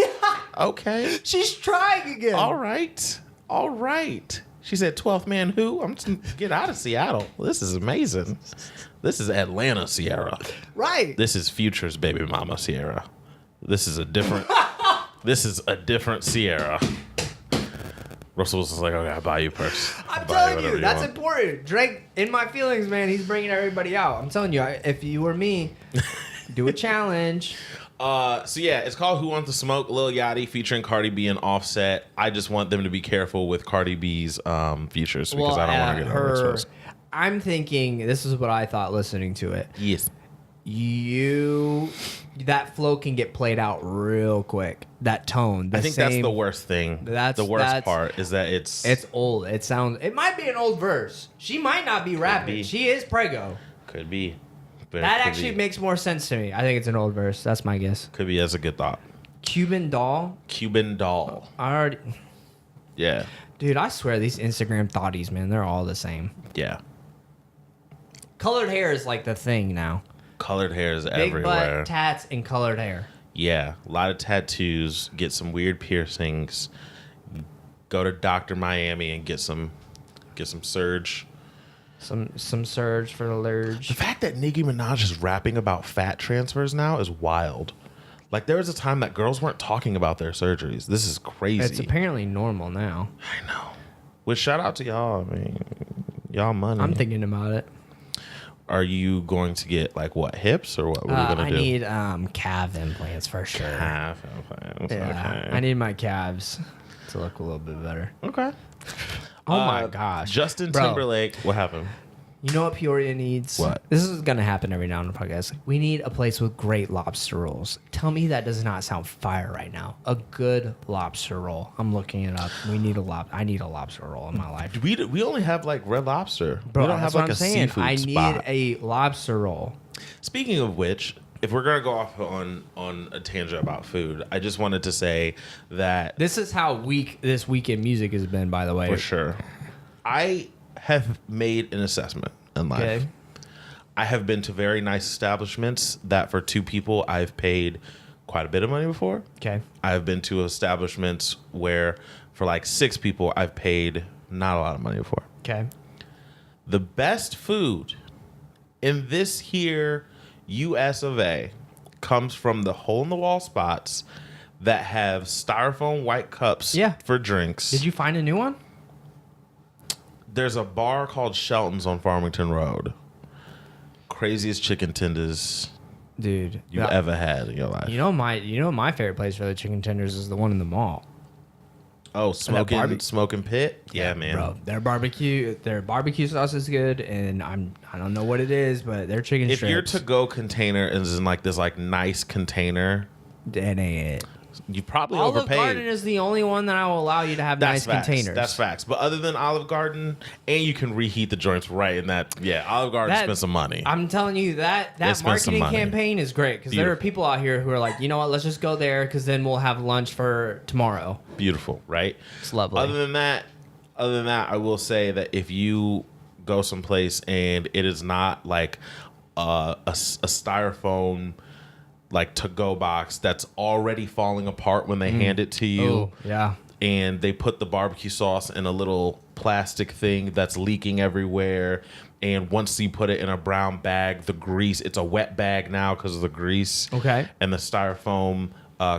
Okay. She's trying again. All right. All right. She said 12th man who? I'm just get out of Seattle. This is amazing. This is Atlanta, Sierra. Right. This is Future's baby mama, Sierra. This is a different Sierra. Russell was like, okay, I'll buy you a purse. I'm telling you, that's important. Drake, in my feelings, man, he's bringing everybody out. I'm telling you, if you were me, do a challenge. So yeah, it's called Who Wants to Smoke? Lil Yachty featuring Cardi B and Offset. I just want them to be careful with Cardi B's features because I don't want to get her exposed. I'm thinking, this is what I thought listening to it. Yes. That flow can get played out real quick. That tone. I think that's the worst thing. The worst part is that it's old. It might be an old verse. She might not be rapping. She is prego. Could be. That actually makes more sense to me. I think it's an old verse. That's my guess. Could be. That's a good thought. Cuban Doll. I already. Yeah. Dude, I swear these Instagram thotties, man, they're all the same. Yeah. Colored hair is like the thing now. Colored hair is Big everywhere. butt, tats, and colored hair. Yeah, a lot of tattoos. Get some weird piercings. Go to Dr. Miami and get some surge. Some surge for the lurge. The fact that Nicki Minaj is rapping about fat transfers now is wild. Like there was a time that girls weren't talking about their surgeries. This is crazy. It's apparently normal now. I know. Which shout out to y'all. I mean, y'all money. I'm thinking about it. Are you going to get like what, hips or what? What are you gonna do? I need calf implants for sure. Calf implants. Yeah, Okay. I need my calves to look a little bit better. Okay. Oh my gosh, Justin Bro. Timberlake. What happened? You know what Peoria needs? What? This is going to happen every now and then on the podcast. We need a place with great lobster rolls. Tell me that does not sound fire right now. A good lobster roll. I'm looking it up. I need a lobster roll in my life. We only have like Red Lobster. Bro, we don't that's have like what I'm a saying. seafood I spot. need a lobster roll. Speaking of which, if we're gonna go off on a tangent about food, I just wanted to say that This is how weak this week in music has been, by the way. for sure, I have made an assessment in life. Okay. I have been to very nice establishments that for 2 people I've paid quite a bit of money before. Okay. I've been to establishments where for like 6 people I've paid not a lot of money before. Okay. The best food in this here US of A comes from the hole in the wall spots that have styrofoam white cups Yeah. for drinks. Did you find a new one? There's a bar called Shelton's on Farmington Road. Craziest chicken tenders Dude. you've ever had in your life. You know my favorite place for the chicken tenders is the one in the mall. Oh, barbe- smoking pit? Yeah, man. Bro, their barbecue sauce is good, and I don't know what it is, but their chicken If your strips. to-go container is in like this like nice container, That ain't it. you probably Olive overpaid. Garden is the only one that I will allow you to have That's nice facts. containers. That's facts. But other than Olive Garden, and you can reheat the joints right in that. Yeah, Olive Garden That- spent some money. I'm telling you that They spent some marketing money. campaign is great because there are Beautiful. people out here who are like, you know what, let's just go there because then we'll have lunch for tomorrow. Beautiful, right? It's lovely. Other than that, I will say that if you go someplace and it is not like a styrofoam like to-go box that's already falling apart when they hand it to you. Oh, yeah. And they put the barbecue sauce in a little plastic thing that's leaking everywhere. And once you put it in a brown bag, the grease, it's a wet bag now because of the grease. Okay. And the styrofoam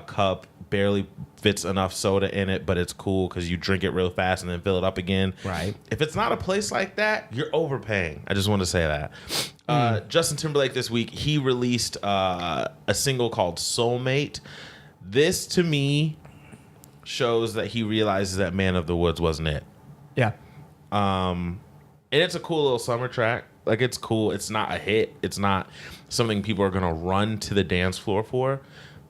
cup barely fits enough soda in it, but it's cool because you drink it real fast and then fill it up again. Right. If it's not a place like that, you're overpaying. I just want to say that. Justin Timberlake this week, he released a single called Soulmate. This, to me, shows that he realizes that Man of the Woods wasn't it. Yeah. And it's a cool little summer track. Like, it's cool. It's not a hit. It's not something people are going to run to the dance floor for.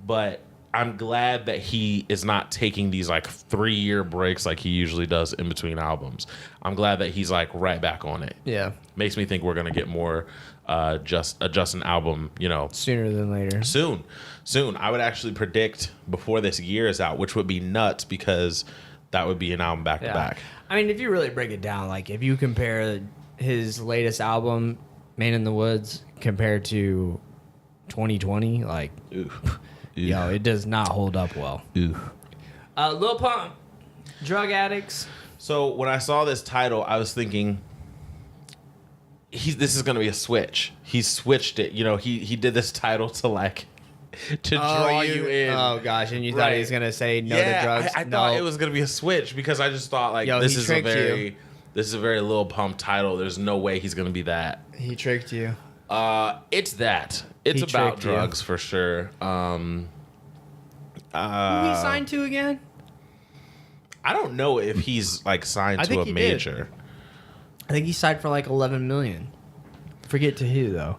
But I'm glad that he is not taking these, like, 3-year breaks like he usually does in between albums. I'm glad that he's, like, right back on it. Yeah. Makes me think we're going to get more a Justin album, you know, Sooner than later. soon. I would actually predict before this year is out, which would be nuts because that would be an album back to back. I mean, if you really break it down, like if you compare his latest album, Man in the Woods, compared to 2020, like, yo, it does not hold up well. Lil Pump, drug addicts. So when I saw this title, I was thinking, this is going to be a switch. He switched it. You know, he did this title to like to draw you in. Oh gosh, and you thought Right. he was gonna say no yeah, to drugs? I thought it was going to be a switch because I just thought like Yo, this he is a tricked very Lil Pump title. There's no way he's going to be that. He tricked you. It's that. It's He about tricked you. drugs for sure. Who he signed to again? I don't know if he's like signed I to think a he did. major. I think he signed for like 11 million. Forget to who though,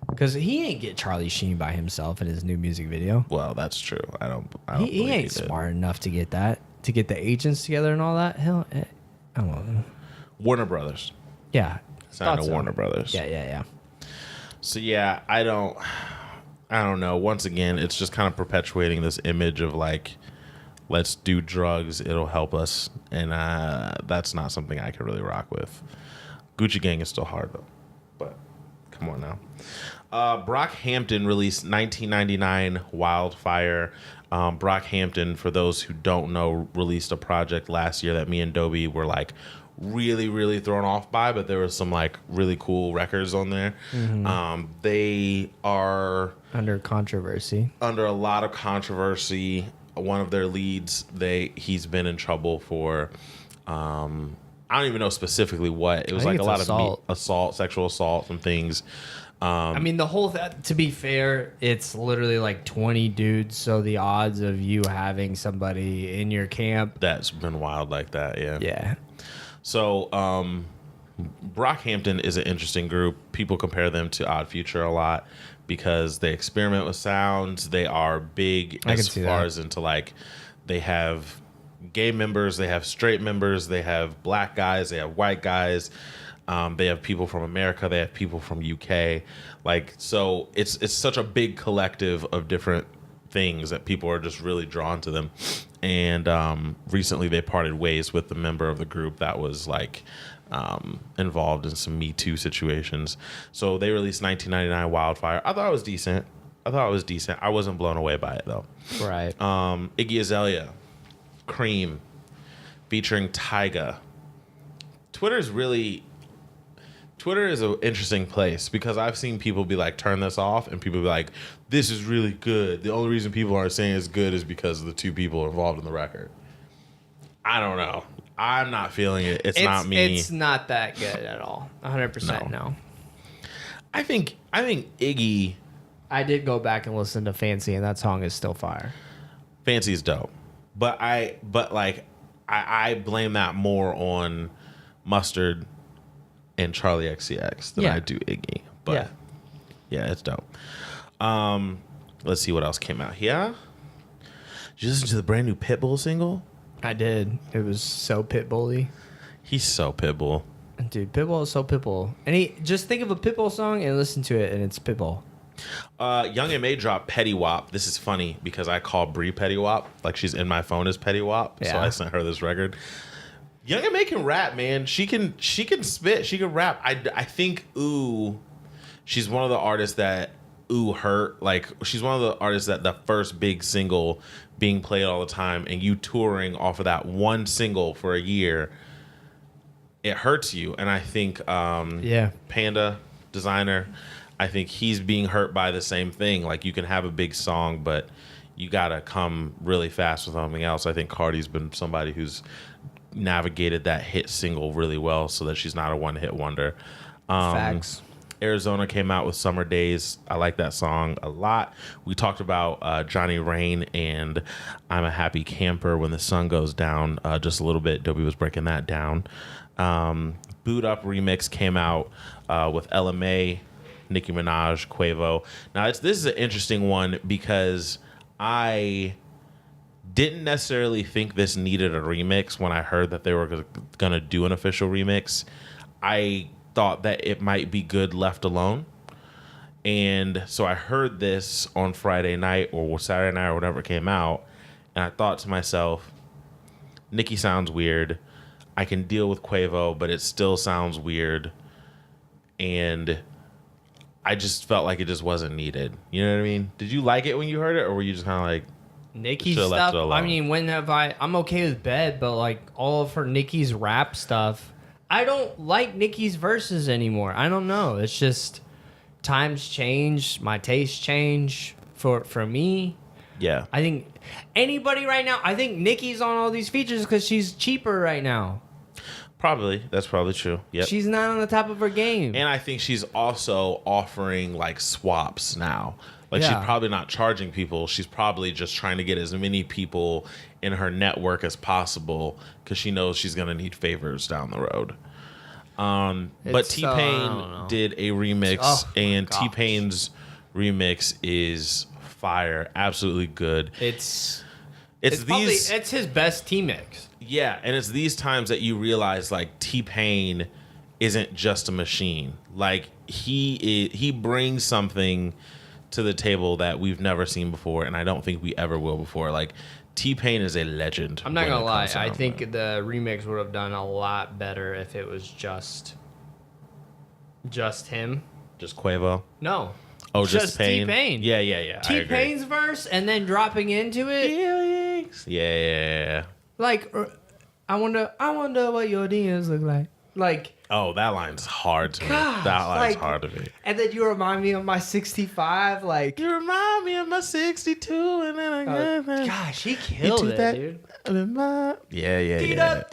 because he ain't get Charlie Sheen by himself in his new music video. Well, that's true. I don't He believe ain't did. smart enough to get that, to get the agents together and all that. Hell, I don't know. Warner Brothers. Yeah, Signed thought to so. Warner Brothers. Yeah. So yeah, I don't know. Once again, it's just kind of perpetuating this image of like, let's do drugs, it'll help us, and that's not something I can really rock with. Gucci Gang is still hard though, but come on now. Brockhampton released 1999 Wildfire. Brockhampton, for those who don't know, released a project last year that me and Dobie were like really, really thrown off by, but there was some like really cool records on there. They are Under controversy. under a lot of controversy. One of their leads, he's been in trouble for I don't even know specifically what. It was I like think a lot it's of assault, sexual assault and things. I mean, the whole to be fair, it's literally like 20 dudes, so the odds of you having somebody in your camp. That's been wild like that, yeah. Yeah. So Brockhampton is an interesting group. People compare them to Odd Future a lot because they experiment with sounds. They are big as far as into like they have gay members, they have straight members, they have black guys, they have white guys. They have people from America, they have people from UK. Like, so it's such a big collective of different things that people are just really drawn to them. And recently they parted ways with the member of the group that was like involved in some Me Too situations. So they released 1999 Wildfire. I thought it was decent. I wasn't blown away by it though. Right. Iggy Azalea, Cream, featuring Tyga. Twitter is an interesting place because I've seen people be like, turn this off, and people be like, this is really good. The only reason people aren't saying it's good is because of the two people involved in the record. I don't know. I'm not feeling it. It's not me. It's not that good at all. 100% no. I think Iggy. I did go back and listen to Fancy, and that song is still fire. Fancy is dope, but I blame that more on Mustard and Charlie XCX than I do Iggy. But yeah, it's dope. Let's see what else came out. Yeah, did you listen to the brand new Pitbull single? I did. It was so Pitbully. He's so Pitbull. Dude, Pitbull is so Pitbull. And just think of a Pitbull song and listen to it, and it's Pitbull. Young M.A. dropped Petty Wop. This is funny because I call Brie Petty Wop. Like, she's in my phone as Petty Wop. Yeah. So I sent her this record. Young M.A. can rap, man. She can spit. She can rap. I think she's one of the artists that hurt. Like, she's one of the artists that the first big single being played all the time and you touring off of that one single for a year, it hurts you. And I think Panda, Designer, I think he's being hurt by the same thing. Like, you can have a big song, but you gotta come really fast with something else. I think Cardi's been somebody who's navigated that hit single really well so that she's not a one-hit wonder. Facts. Arizona came out with Summer Days. I like that song a lot. We talked about Johnny Rain and I'm a Happy Camper When the Sun Goes Down just a little bit. Dobie was breaking that down. Boot Up remix came out with Ella Mai, Nicki Minaj, Quavo. Now, this is an interesting one because I didn't necessarily think this needed a remix when I heard that they were going to do an official remix. I thought that it might be good left alone. And so I heard this on Friday night or Saturday night or whatever it came out, and I thought to myself, Nicki sounds weird. I can deal with Quavo, but it still sounds weird. And I just felt like it just wasn't needed. You know what I mean? Did you like it when you heard it, or were you just kind of like, Nicki stuff? I mean, I'm okay with Bed, but like all of her Nicki's rap stuff, I don't like Nicki's verses anymore. I don't know. It's just times change, my tastes change for me. Yeah. I think anybody right now, I think Nicki's on all these features because she's cheaper right now. Probably. That's probably true. Yep. She's not on the top of her game. And I think she's also offering like swaps now. Like, she's probably not charging people. She's probably just trying to get as many people in her network as possible because she knows she's going to need favors down the road. But T-Pain did a remix, and T-Pain's remix is fire. Absolutely good. It's his best T-mix. Yeah, and it's these times that you realize, like, T-Pain isn't just a machine. Like, he brings something to the table that we've never seen before, and I don't think we ever will before. Like, T-Pain is a legend. I'm not gonna lie. I think the remix would have done a lot better if it was just him. Just Quavo? No. Oh, just T-Pain. Yeah. T-Pain's verse and then dropping into it. Feelings. Yeah. Like, I wonder what your DMs look like. Like, oh, that line's hard to me. That line's hard to me. And then you remind me of my 65. Like, you remind me of my 62. And then gosh, he killed it, dude. Yeah. Teed up.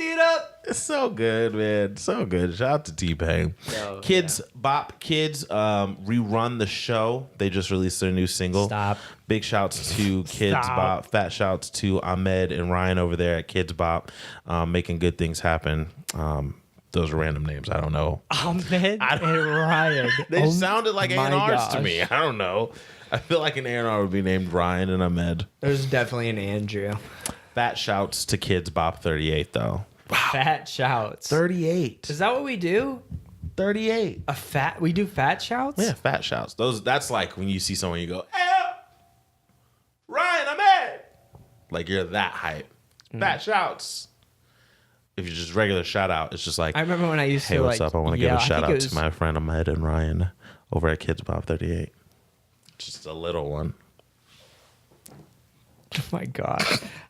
It's so good, man. So good. Shout out to T-Pain. Kids Bop Kids rerun the show. They just released their new single. Stop. Big shouts to Kids Bop. Fat shouts to Ahmed and Ryan over there at Kids Bop, making good things happen. those are random names. I don't know. Ahmed and Ryan. They sounded like my A&Rs to gosh. me. I don't know. I feel like an A&R would be named Ryan and Ahmed. There's definitely an Andrew. Fat shouts to Kids Bop 38 though. Fat shouts. 38. Is that what we do? 38. We do fat shouts? Yeah, fat shouts. That's like when you see someone you go, hey, Ryan, Ahmed. Like you're that hype. Fat shouts. If you're just regular shout out, it's just like, I remember when I used hey, to what's like, up? I want to give yeah, a shout I out think it to was- my friend Ahmed and Ryan over at Kids Bop 38. Just a little one. Oh my god.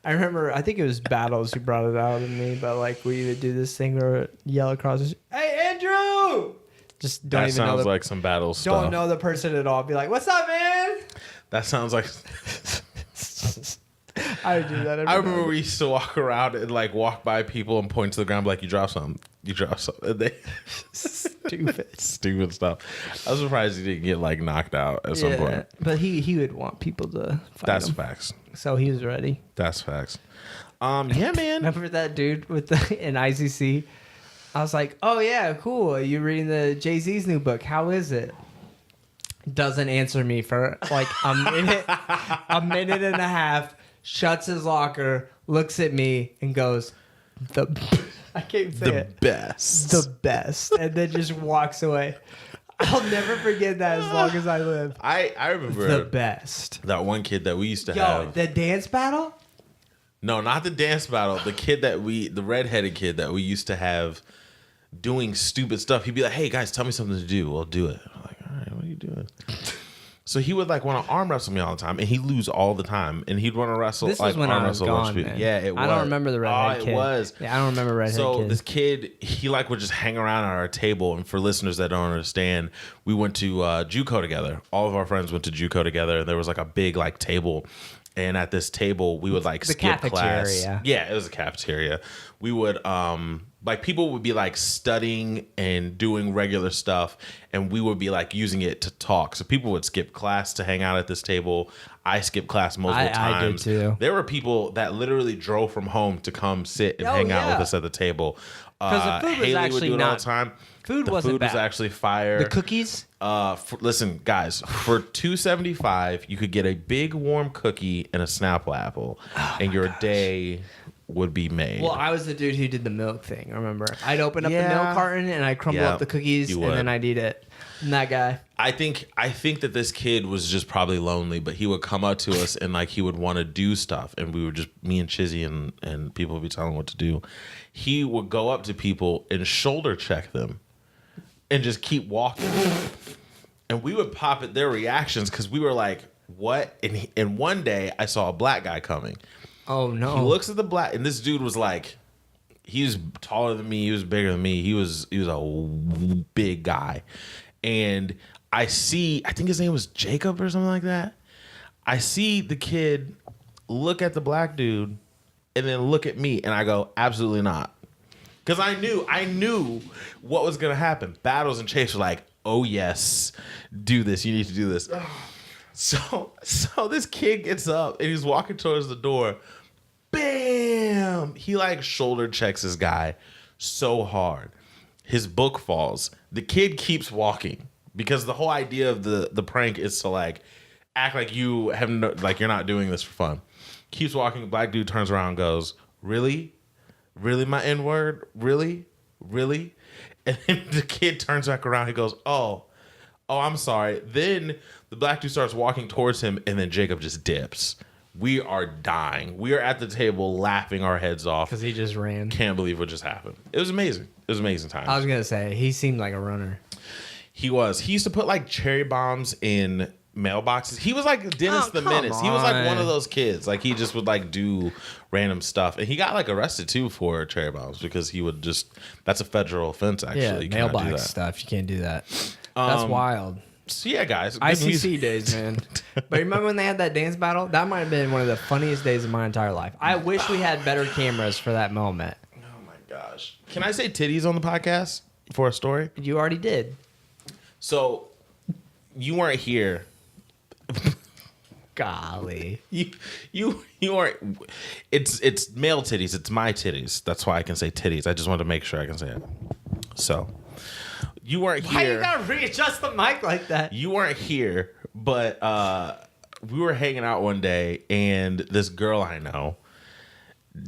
I remember, I think it was Battles who brought it out in me, but like we would do this thing where yell across the hey Andrew! Just don't That even know sounds the, like some battle don't stuff. know the person at all. Be like, what's up, man? That sounds like. I would do that every I remember night. we used to walk around and like walk by people and point to the ground like, you dropped something. You dropped something. And they Stupid. stupid stuff. I was surprised he didn't get like knocked out at some point. But he would want people to fight That's him. facts. So he was ready. That's facts. Yeah, man. Remember that dude with the in ICC? I was like, oh yeah, cool. Are you reading the Jay-Z's new book? How is it? Doesn't answer me for like a minute and a half, shuts his locker, looks at me and goes, I can't say The it. best. The best. And then just walks away. I'll never forget that as long as I live. I remember The best. that one kid that we used to Yo, have. the dance battle? No, not the dance battle. The kid the redheaded kid that we used to have doing stupid stuff. He'd be like, hey guys, tell me something to do. We'll do it. I'm like, all right, what are you doing? So he would like want to arm wrestle me all the time, and he'd lose all the time. And he'd want to wrestle. This like, was when arm I was wrestle a bunch gone, of people. man. Yeah, it was. I don't remember the redhead kid. It was. Yeah, I don't remember redhead So kid. this kid, he like would just hang around at our table. And for listeners that don't understand, we went to JUCO together. All of our friends went to JUCO together, and there was like a big like table. And at this table, we would like The skip class. cafeteria. Yeah, it was a cafeteria. We would like people would be like studying and doing regular stuff, and we would be like using it to talk. So people would skip class to hang out at this table. I skipped class multiple times. I did too. There were people that literally drove from home to come sit and hang out with us at the table. 'Cause the food was Haley would actually do it all not- the time. food the wasn't food was bad. actually fire. The cookies? Listen, guys, for $2.75, you could get a big warm cookie and a Snapple apple, and your day would be made. Well, I was the dude who did the milk thing. Remember? I'd open up the Yeah. milk carton and I'd crumble Yeah, up the cookies you and would. then I'd eat it. And that guy. I think that this kid was just probably lonely, but he would come up to us and like he would want to do stuff, and we would just me and Chizzy and people would be telling him what to do. He would go up to people and shoulder check them, and just keep walking, and we would pop at their reactions because we were like, "What?" And one day I saw a black guy coming. Oh no. He looks at the black, and this dude was like, he was taller than me, he was bigger than me, he was a big guy, and I think his name was Jacob or something like that. I see the kid look at the black dude and then look at me, and I go, absolutely not. Because I knew what was going to happen. Battles and Chase were like, oh yes, do this, you need to do this. So this kid gets up and he's walking towards the door. Bam! He like shoulder checks this guy so hard. His book falls. The kid keeps walking because the whole idea of the prank is to like act like you have like you're not doing this for fun. Keeps walking. Black dude turns around and goes, really? Really, my N-word? Really? Really? And then the kid turns back around. He goes, oh, I'm sorry. Then the black dude starts walking towards him, and then Jacob just dips. We are dying. We are at the table laughing our heads off. Because he just ran. Can't believe what just happened. It was amazing. It was amazing time. I was going to say, he seemed like a runner. He was. He used to put like cherry bombs in mailboxes. He was like Dennis the come Menace. He was like one on. of those kids. Like he just would like do random stuff. And he got like arrested too for cherry bombs because he would just, that's a federal offense actually. Yeah, You cannot do mailbox that. stuff. You can't do that. That's wild. So yeah, guys. good ICC music. days, man. But remember when they had that dance battle? That might have been one of the funniest days of my entire life. I wish we had better cameras for that moment. Oh my gosh. Can I say titties on the podcast for a story? You already did. So you weren't here. Golly. You aren't. It's male titties. It's my titties. That's why I can say titties. I just wanted to make sure I can say it. So you weren't Why here. you gotta readjust the mic like that? You weren't here, but we were hanging out one day, and this girl I know.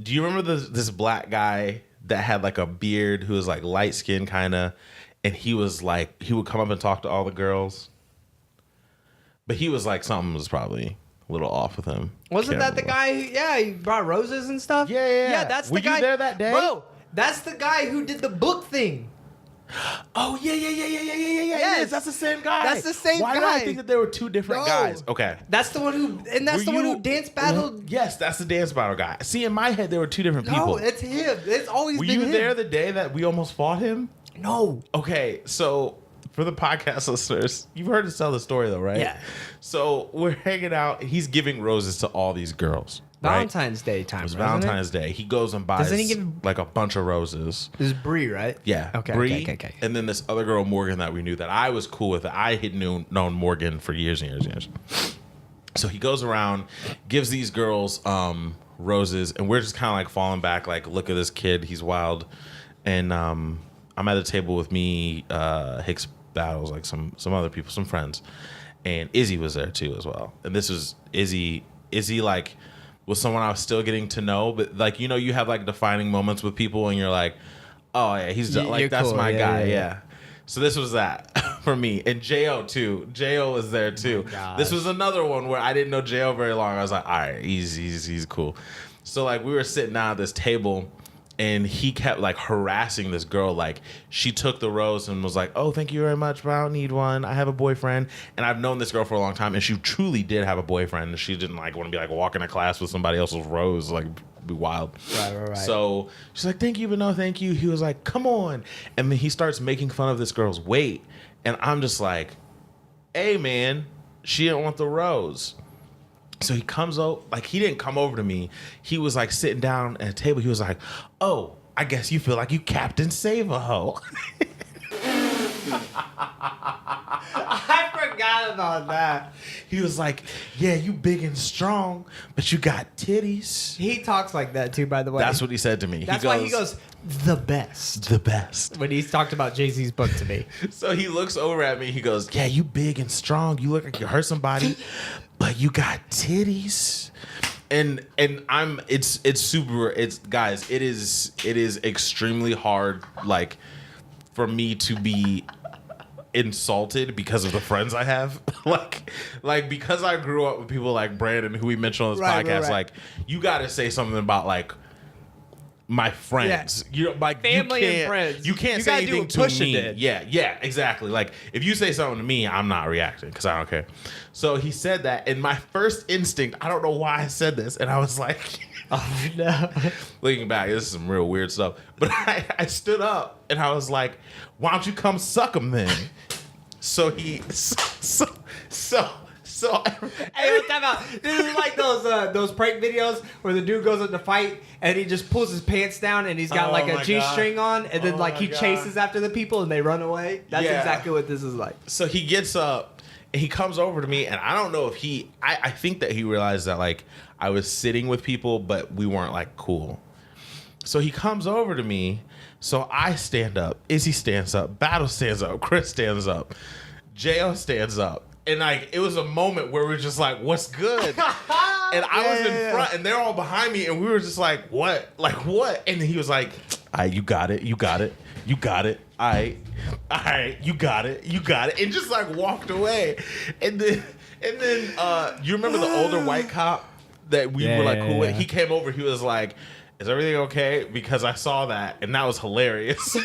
Do you remember this black guy that had like a beard who was like light skinned kind of, and he was like he would come up and talk to all the girls, but he was like something was probably a little off with him. Wasn't that the guy? He brought roses and stuff. Yeah. That's Were the guy. you there that day, bro? That's the guy who did the book thing. Oh yeah. Yes. That's the same guy. That's the same Why guy. did I think that there were two different guys? Okay. That's the one who, and that's Were the one you- who dance battled. Yes, that's the dance battle guy. See, in my head, there were two different people. No, it's him. It's always Were been you him. there the day that we almost fought him? No. Okay, so for the podcast listeners, you've heard us tell the story though, right? Yeah. So we're hanging out. He's giving roses to all these girls. Right? Valentine's Day time. It's wasn't Valentine's Day. He goes and buys Doesn't he give- like a bunch of roses. This is Bree, right? Yeah. Okay. Bree, Okay. and then this other girl, Morgan, that we knew that I was cool with. I had known Morgan for years and years and years. So he goes around, gives these girls roses, and we're just kind of like falling back, like, look at this kid, he's wild. And I'm at a table with me, Hicks Battles, like some other people, some friends, and Izzy was there too as well. And this was Izzy like was someone I was still getting to know, but like you have like defining moments with people, and you're like, oh yeah, he's You're like that's cool. my Yeah, guy, yeah, yeah. yeah. So this was that for me, and Jo too. Jo was there too. This was another one where I didn't know Jo very long. I was like, all right, he's cool. So like we were sitting down at this table, and he kept like harassing this girl. Like she took the rose and was like, oh, thank you very much, but I don't need one. I have a boyfriend. And I've known this girl for a long time, and she truly did have a boyfriend. And she didn't like want to be like walking to class with somebody else's rose, like be wild. Right. So she's like, thank you, but no thank you. He was like, come on. And then he starts making fun of this girl's weight. And I'm just like, hey man, she didn't want the rose. So he comes over, like he didn't come over to me. He was like sitting down at a table. He was like, oh, I guess you feel like you Captain Save-A-Ho. I forgot about that. He was like, yeah, you big and strong, but you got titties. He talks like that too, by the way. That's what he said to me. That's why he goes the best the best. when he's talked about Jay-Z's book to me. So he looks over at me. He goes, yeah, you big and strong. You look like you hurt somebody, but you got titties. And guys, it is extremely hard, like, for me to be insulted because of the friends I have. like because I grew up with people like Brandon, who we mentioned on this podcast, right. like you gotta say something about like my friends. Yeah. You like Family you and can't, friends. You can't You say gotta do anything what to Pusha me. did. Yeah, exactly. Like if you say something to me, I'm not reacting because I don't care. So he said that, and my first instinct, I don't know why I said this, and I was like, Oh no. looking back, this is some real weird stuff. But I stood up and I was like, why don't you come suck him then? So he Hey, time out. This is like those prank videos where the dude goes up to fight and he just pulls his pants down and he's got Oh like my a G-string on, and then Oh like my he God. chases after the people and they run away. That's Yeah. exactly what this is like. So he gets up and he comes over to me, and I don't know if I think that he realized that like I was sitting with people, but we weren't like cool. So he comes over to me. So I stand up. Izzy stands up. Battle stands up. Chris stands up. Jo stands up. And like it was a moment where we were just like, what's good? And I was in front and they're all behind me, and we were just like, what? Like what? And then he was like, all right, you got it. You got it. You got it. All right, you got it. You got it. And just like walked away. And then you remember the older white cop that we were like cool with? He came over, he was like, is everything okay? Because I saw that, and that was hilarious.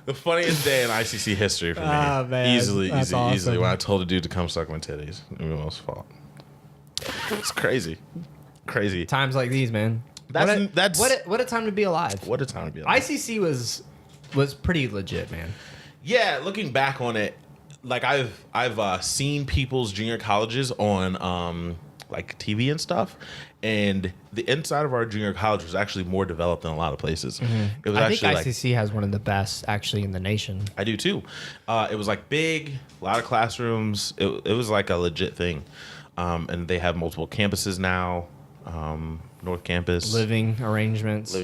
The funniest day in ICC history for me. Oh, man. Easily That's awesome. when I told a dude to come suck my titties. It was almost fought. It's crazy. Crazy. Times like these, man. That's What a time to be alive. what a time to be alive. ICC was pretty legit, man. Yeah, looking back on it, like I've seen people's junior colleges on like TV and stuff, and the inside of our junior college was actually more developed than a lot of places. It was I think actually like ICC has one of the best actually in the nation. I do too. It was like big, a lot of classrooms. It was like a legit thing, and they have multiple campuses now. North Campus. Living arrangements.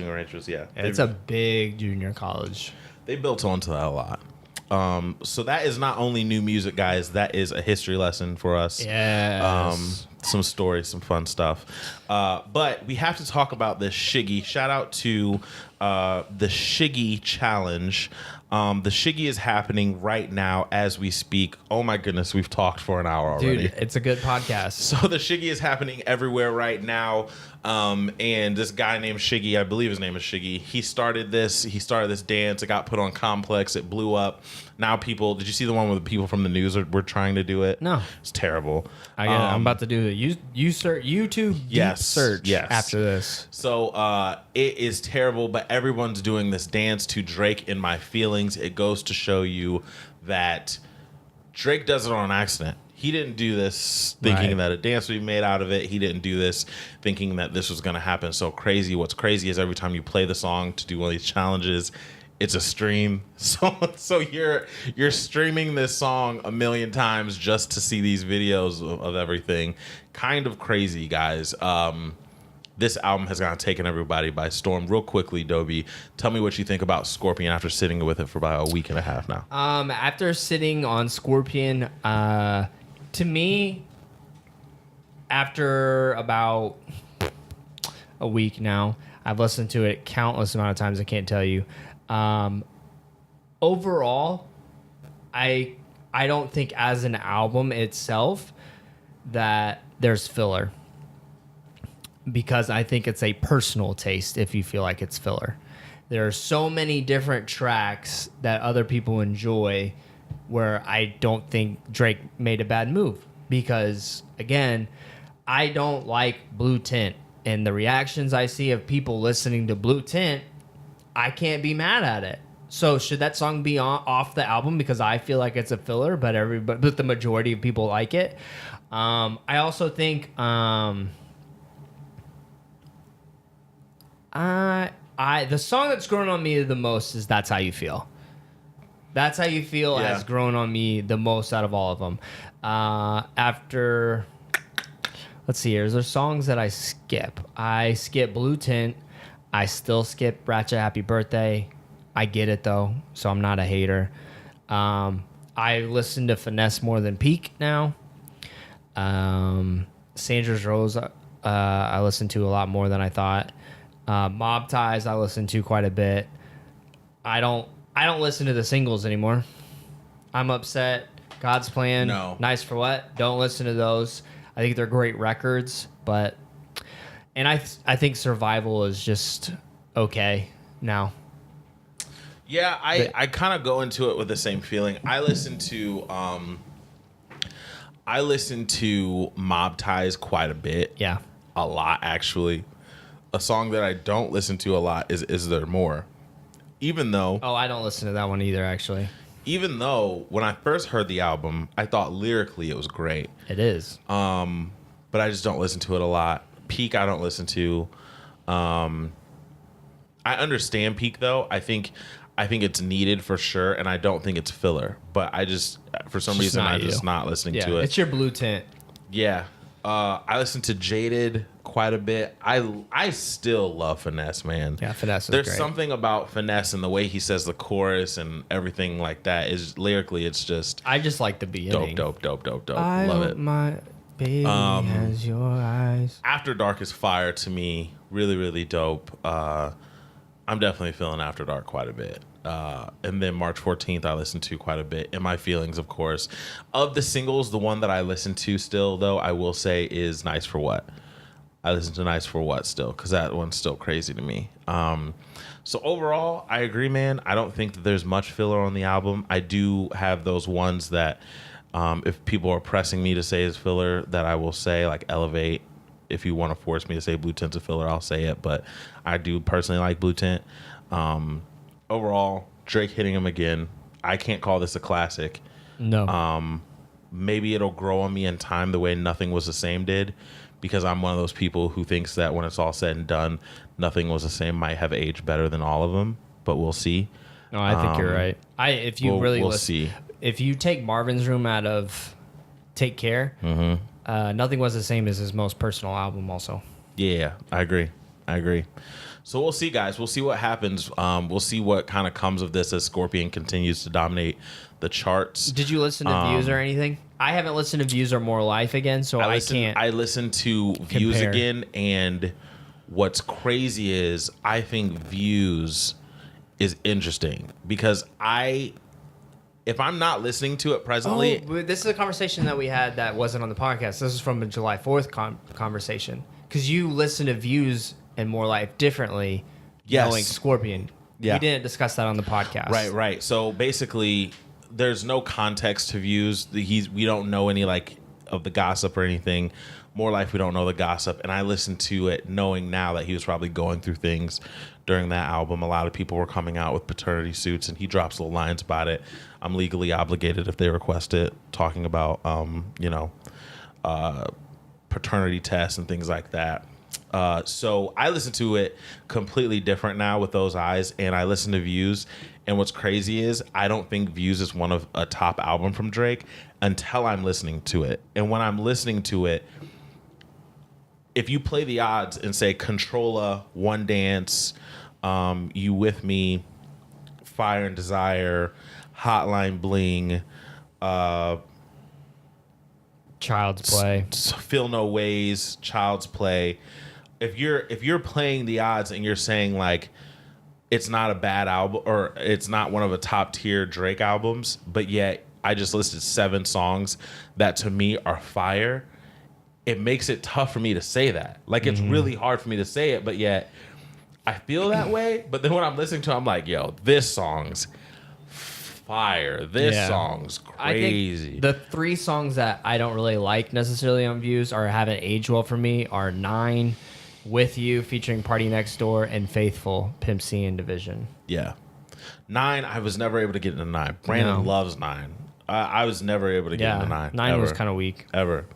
Yeah. It's a big junior college. They built onto that a lot. So that is not only new music, guys. That is a history lesson for us. Yes. Some stories, some fun stuff. But we have to talk about this Shiggy. Shout out to the Shiggy Challenge. The Shiggy is happening right now as we speak. Oh my goodness, we've talked for an hour already. Dude, it's a good podcast. So the Shiggy is happening everywhere right now. And this guy named Shiggy, I believe his name is Shiggy, he started this dance. It got put on Complex. It blew up. Now people, did you see the one where the people from the news were trying to do it? No. It's terrible. I'm about to do the YouTube deep search after this. So it is terrible, but everyone's doing this dance to Drake in My Feelings. It goes to show you that Drake does it on accident. He didn't do this thinking that a dance would be made out of it. He didn't do this thinking that this was going to happen so crazy. What's crazy is every time you play the song to do one of these challenges, it's a stream. So you're streaming this song a million times just to see these videos of everything. Kind of crazy, guys. This album has kind of taken everybody by storm. Real quickly, Dobie, tell me what you think about Scorpion after sitting with it for about a week and a half now. After sitting on Scorpion, to me, after about a week now, I've listened to it countless amount of times. I can't tell you. Overall, I don't think as an album itself that there's filler, because I think it's a personal taste if you feel like it's filler. There are so many different tracks that other people enjoy where I don't think Drake made a bad move, because, again, I don't like Blue Tint, and the reactions I see of people listening to Blue Tint, I can't be mad at it. So should that song be off the album because I feel like it's a filler, but the majority of people like it? I also think the song that's grown on me the most is That's How You Feel. That's How You Feel has grown on me the most out of all of them. After, let's see here, there's songs that I skip. I skip Blue Tint. I still skip Ratchet Happy Birthday. I get it, though, so I'm not a hater. I listen to Finesse more than Peak now. Sandra's Rose I listen to a lot more than I thought. Mob Ties I listen to quite a bit. I don't listen to the singles anymore. I'm upset. God's Plan. No. Nice for What? Don't listen to those. I think they're great records, but I think Survival is just okay now. Yeah, I kind of go into it with the same feeling. I listen to Mob Ties quite a bit. Yeah. A lot, actually. A song that I don't listen to a lot is There More? Even though... Oh, I don't listen to that one either, actually. Even though, when I first heard the album, I thought lyrically it was great. It is. But I just don't listen to it a lot. Peak, I don't listen to. I understand Peak, though. I think it's needed for sure, and I don't think it's filler. But I just, for some reason, I'm just not listening to it. It's your Blue Tint. Yeah. I listen to Jaded quite a bit. I still love Finesse, man. Yeah, Finesse is There's great. something about Finesse and the way he says the chorus and everything like that is lyrically, it's just I just like the beginning. dope. I Love it. My baby has your eyes. After Dark is fire to me. Really, really dope. I'm definitely feeling After Dark quite a bit. And then March 14th, I listened to quite a bit. In My Feelings, of course. Of the singles, the one that I listen to still, though, I will say is Nice for What. I listen to Nice for What still, because that one's still crazy to me. So overall, I agree, man. I don't think that there's much filler on the album. I do have those ones that, if people are pressing me to say is filler, that I will say, like Elevate. If you want to force me to say Blue Tint's a filler, I'll say it. But I do personally like Blue Tint. Overall, Drake hitting him again. I can't call this a classic. No. Maybe it'll grow on me in time the way Nothing Was the Same did, because I'm one of those people who thinks that when it's all said and done, Nothing Was the Same might have aged better than all of them, but we'll see. No, I think you're right. We'll see. If you take Marvin's Room out of Take Care, Nothing Was the Same as his most personal album also. Yeah, I agree. So we'll see, guys. We'll see what happens. We'll see what kind of comes of this as Scorpion continues to dominate the charts. Did you listen to Views or anything? I haven't listened to Views or More Life again, so I can't. I listened to Views compare. again, and what's crazy is I think Views is interesting because if I'm not listening to it presently, This is a conversation that we had that wasn't on the podcast. This is from a July 4th conversation because you listen to Views and More Life differently, knowing Scorpion. Yeah. We didn't discuss that on the podcast. Right. So basically, there's no context to Views. We don't know any like of the gossip or anything. More Life, we don't know the gossip. And I listened to it knowing now that he was probably going through things during that album. A lot of people were coming out with paternity suits, and he drops little lines about it. I'm legally obligated if they request it, talking about paternity tests and things like that. So I listen to it completely different now with those eyes, and I listen to Views. And what's crazy is I don't think Views is one of a top album from Drake until I'm listening to it. And when I'm listening to it, if you play the odds and say Controlla, One Dance, You With Me, Fire and Desire, Hotline Bling, Child's Play, Feel No Ways, Child's Play. If you're playing the odds and you're saying like it's not a bad album or it's not one of the top tier Drake albums, but yet I just listed 7 songs that to me are fire, it makes it tough for me to say that. Like it's really hard for me to say it, but yet I feel that way. But then when I'm listening to it, I'm like, yo, this song's fire. This song's crazy. I think the 3 songs that I don't really like necessarily on Views or haven't aged well for me are 9, With You featuring Party Next Door, and Faithful, Pimp C and Division. Yeah. 9, I was never able to get into 9. Brandon loves 9. I was never able to get into 9. 9 was kind of weak. Ever.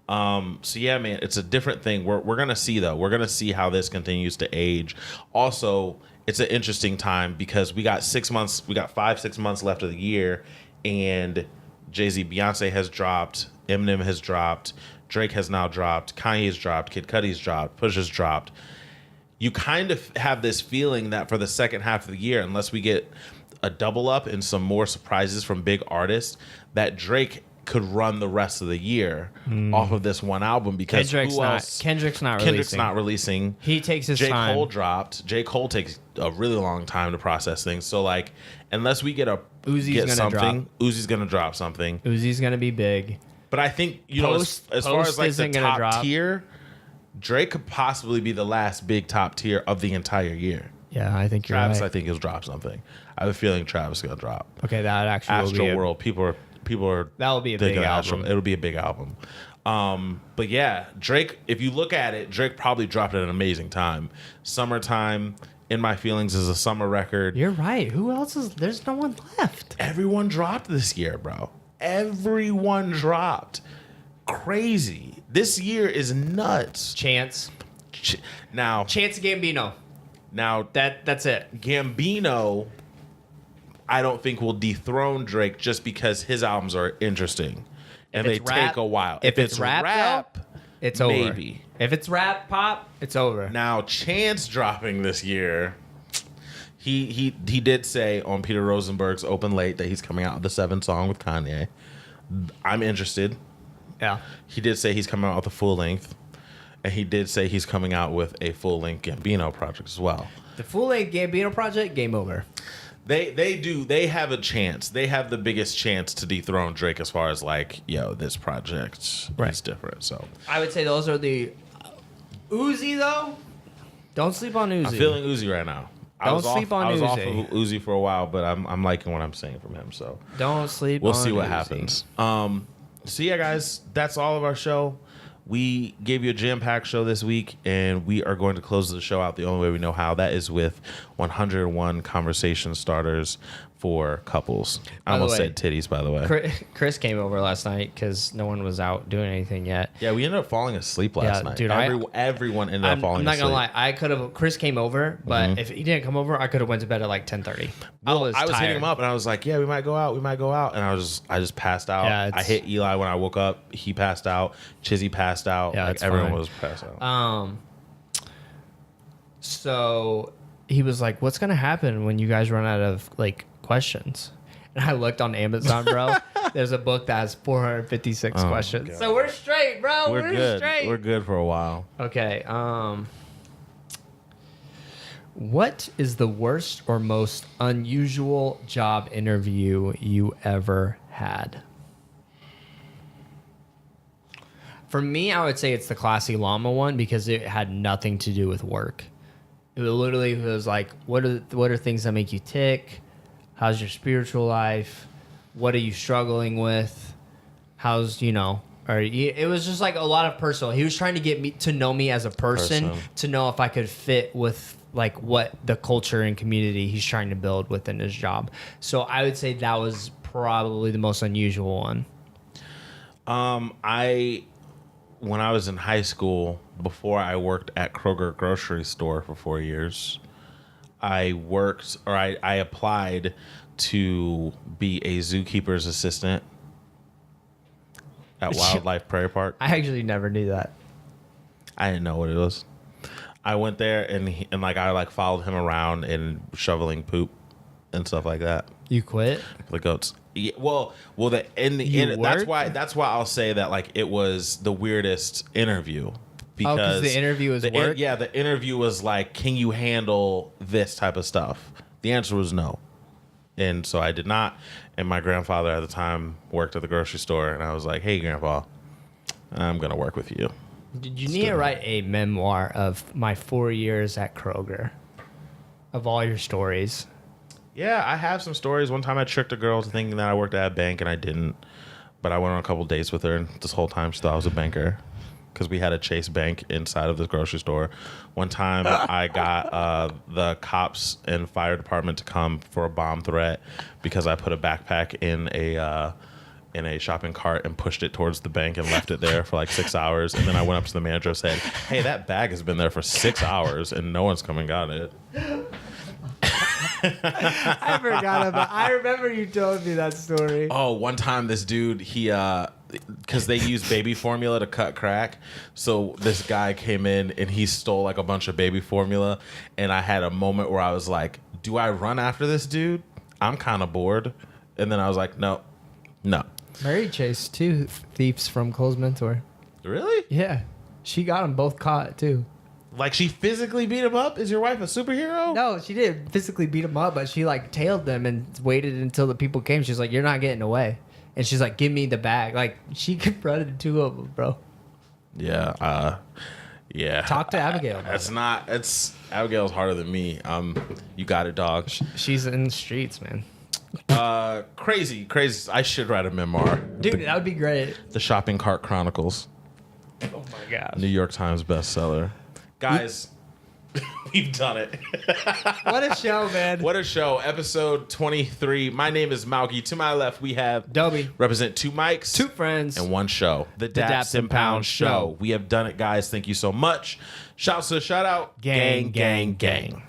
So yeah, man, it's a different thing. We're gonna see though. We're gonna see how this continues to age. Also, it's an interesting time because we got 6 months. We got 5-6 months left of the year, and Jay-Z, Beyonce has dropped. Eminem has dropped. Drake has now dropped. Kanye's dropped. Kid Cudi's dropped. Pusha's dropped. You kind of have this feeling that for the second half of the year, unless we get a double up and some more surprises from big artists, that Drake could run the rest of the year off of this one album because Kendrick's not releasing. He takes his time. J. Cole dropped. J. Cole takes a really long time to process things. So like, unless we get something, Uzi's gonna drop something. Uzi's gonna be big. But I think as far as like the top tier, Drake could possibly be the last big top tier of the entire year. Yeah, I think you're Travis, right. I think he'll drop something. I have a feeling Travis is gonna drop. Okay, that actually Astro will be World. People are that will be a big album. It'll be a big album. But yeah, Drake, if you look at it, Drake probably dropped at an amazing time. Summertime, In My Feelings is a summer record. You're right. Who else is there's no one left. Everyone dropped this year, bro. Everyone dropped. Crazy. This year is nuts. Chance Now and Gambino. Now That's it. Gambino, I don't think will dethrone Drake just because his albums are interesting and they take a while. If it's rap, it's over. Maybe. If it's rap pop, it's over. Now Chance dropping this year, he did say on Peter Rosenberg's Open Late that he's coming out with the 7 song with Kanye. I'm interested. Yeah. He did say he's coming out with a full length, and he did say he's coming out with a full length Gambino project as well. The full length Gambino project, game over. They have a chance. They have the biggest chance to dethrone Drake as far as like, this project is different. So I would say those are the Uzi though. Don't sleep on Uzi. I'm feeling Uzi right now. I was off of Uzi for a while, but I'm liking what I'm seeing from him. So don't sleep. We'll see what happens. So yeah, guys, that's all of our show. We gave you a jam-packed show this week, and we are going to close the show out the only way we know how. That is with 101 conversation starters for couples. I almost said titties, by the way. Chris came over last night because no one was out doing anything yet. Yeah, we ended up falling asleep last night. Dude, everyone ended up falling asleep. I'm not going to lie. Chris came over, but if he didn't come over, I could have went to bed at like 10:30. Well, I was hitting him up, and I was like, yeah, we might go out. And I just passed out. Yeah, I hit Eli when I woke up. He passed out. Chizzy passed out. Yeah, like, everyone was passed out. So he was like, what's going to happen when you guys run out of like questions? And I looked on Amazon, bro. There's a book that has 456 questions. God. So we're straight, bro. We're good. straight. We're good for a while. Okay. What is the worst or most unusual job interview you ever had? For me, I would say it's the Classy Llama one because it had nothing to do with work. It literally was like, what are things that make you tick? How's your spiritual life? What are you struggling with? How's, it was just like a lot of personal. He was trying to get me to know me as a person, to know if I could fit with like what the culture and community he's trying to build within his job. So I would say that was probably the most unusual one. When I was in high school, before I worked at Kroger grocery store for 4 years, I applied to be a zookeeper's assistant at Wildlife Prairie Park. I actually never knew that. I didn't know what it was. I went there and I followed him around and shoveling poop and stuff like that. You quit? For the goats. Yeah, well, that's why I'll say that like it was the weirdest interview because the interview was work. Yeah, the interview was like, can you handle this type of stuff? The answer was no, and so I did not. And my grandfather at the time worked at the grocery store, and I was like, hey, Grandpa, I'm gonna work with you. Did you need to write a memoir of my 4 years at Kroger, of all your stories? Yeah, I have some stories. One time I tricked a girl to thinking that I worked at a bank, and I didn't. But I went on a couple dates with her, and this whole time she thought I was a banker because we had a Chase Bank inside of this grocery store. One time I got the cops and fire department to come for a bomb threat because I put a backpack in a shopping cart and pushed it towards the bank and left it there for like 6 hours. And then I went up to the manager and said, hey, that bag has been there for 6 hours, and no one's come and got it. I forgot about. I remember you told me that story. Oh, one time this dude, because they use baby formula to cut crack, so this guy came in and he stole like a bunch of baby formula, and I had a moment where I was like, do I run after this dude? I'm kind of bored. And then I was like, no. Mary chased 2 thieves from Cole's mentor. Really? Yeah, she got them both caught too. Like she physically beat him up? Is your wife a superhero? No, she didn't physically beat him up, but she like tailed them and waited until the people came. She's like, you're not getting away. And she's like, give me the bag. Like she confronted 2 of them, bro. Yeah. Yeah. Talk to Abigail. Abigail's harder than me. You got it, dog. She's in the streets, man. Crazy. I should write a memoir. Dude, that would be great. The Shopping Cart Chronicles. Oh my gosh. New York Times bestseller. Guys, we've done it. What a show, man. What a show. Episode 23. My name is Malky. To my left, we have Dobie. Represent 2 mics. 2 friends. And 1 show. The Daps and Pound Show. We have done it, guys. Thank you so much. Shouts to the shout out. Gang, gang, gang.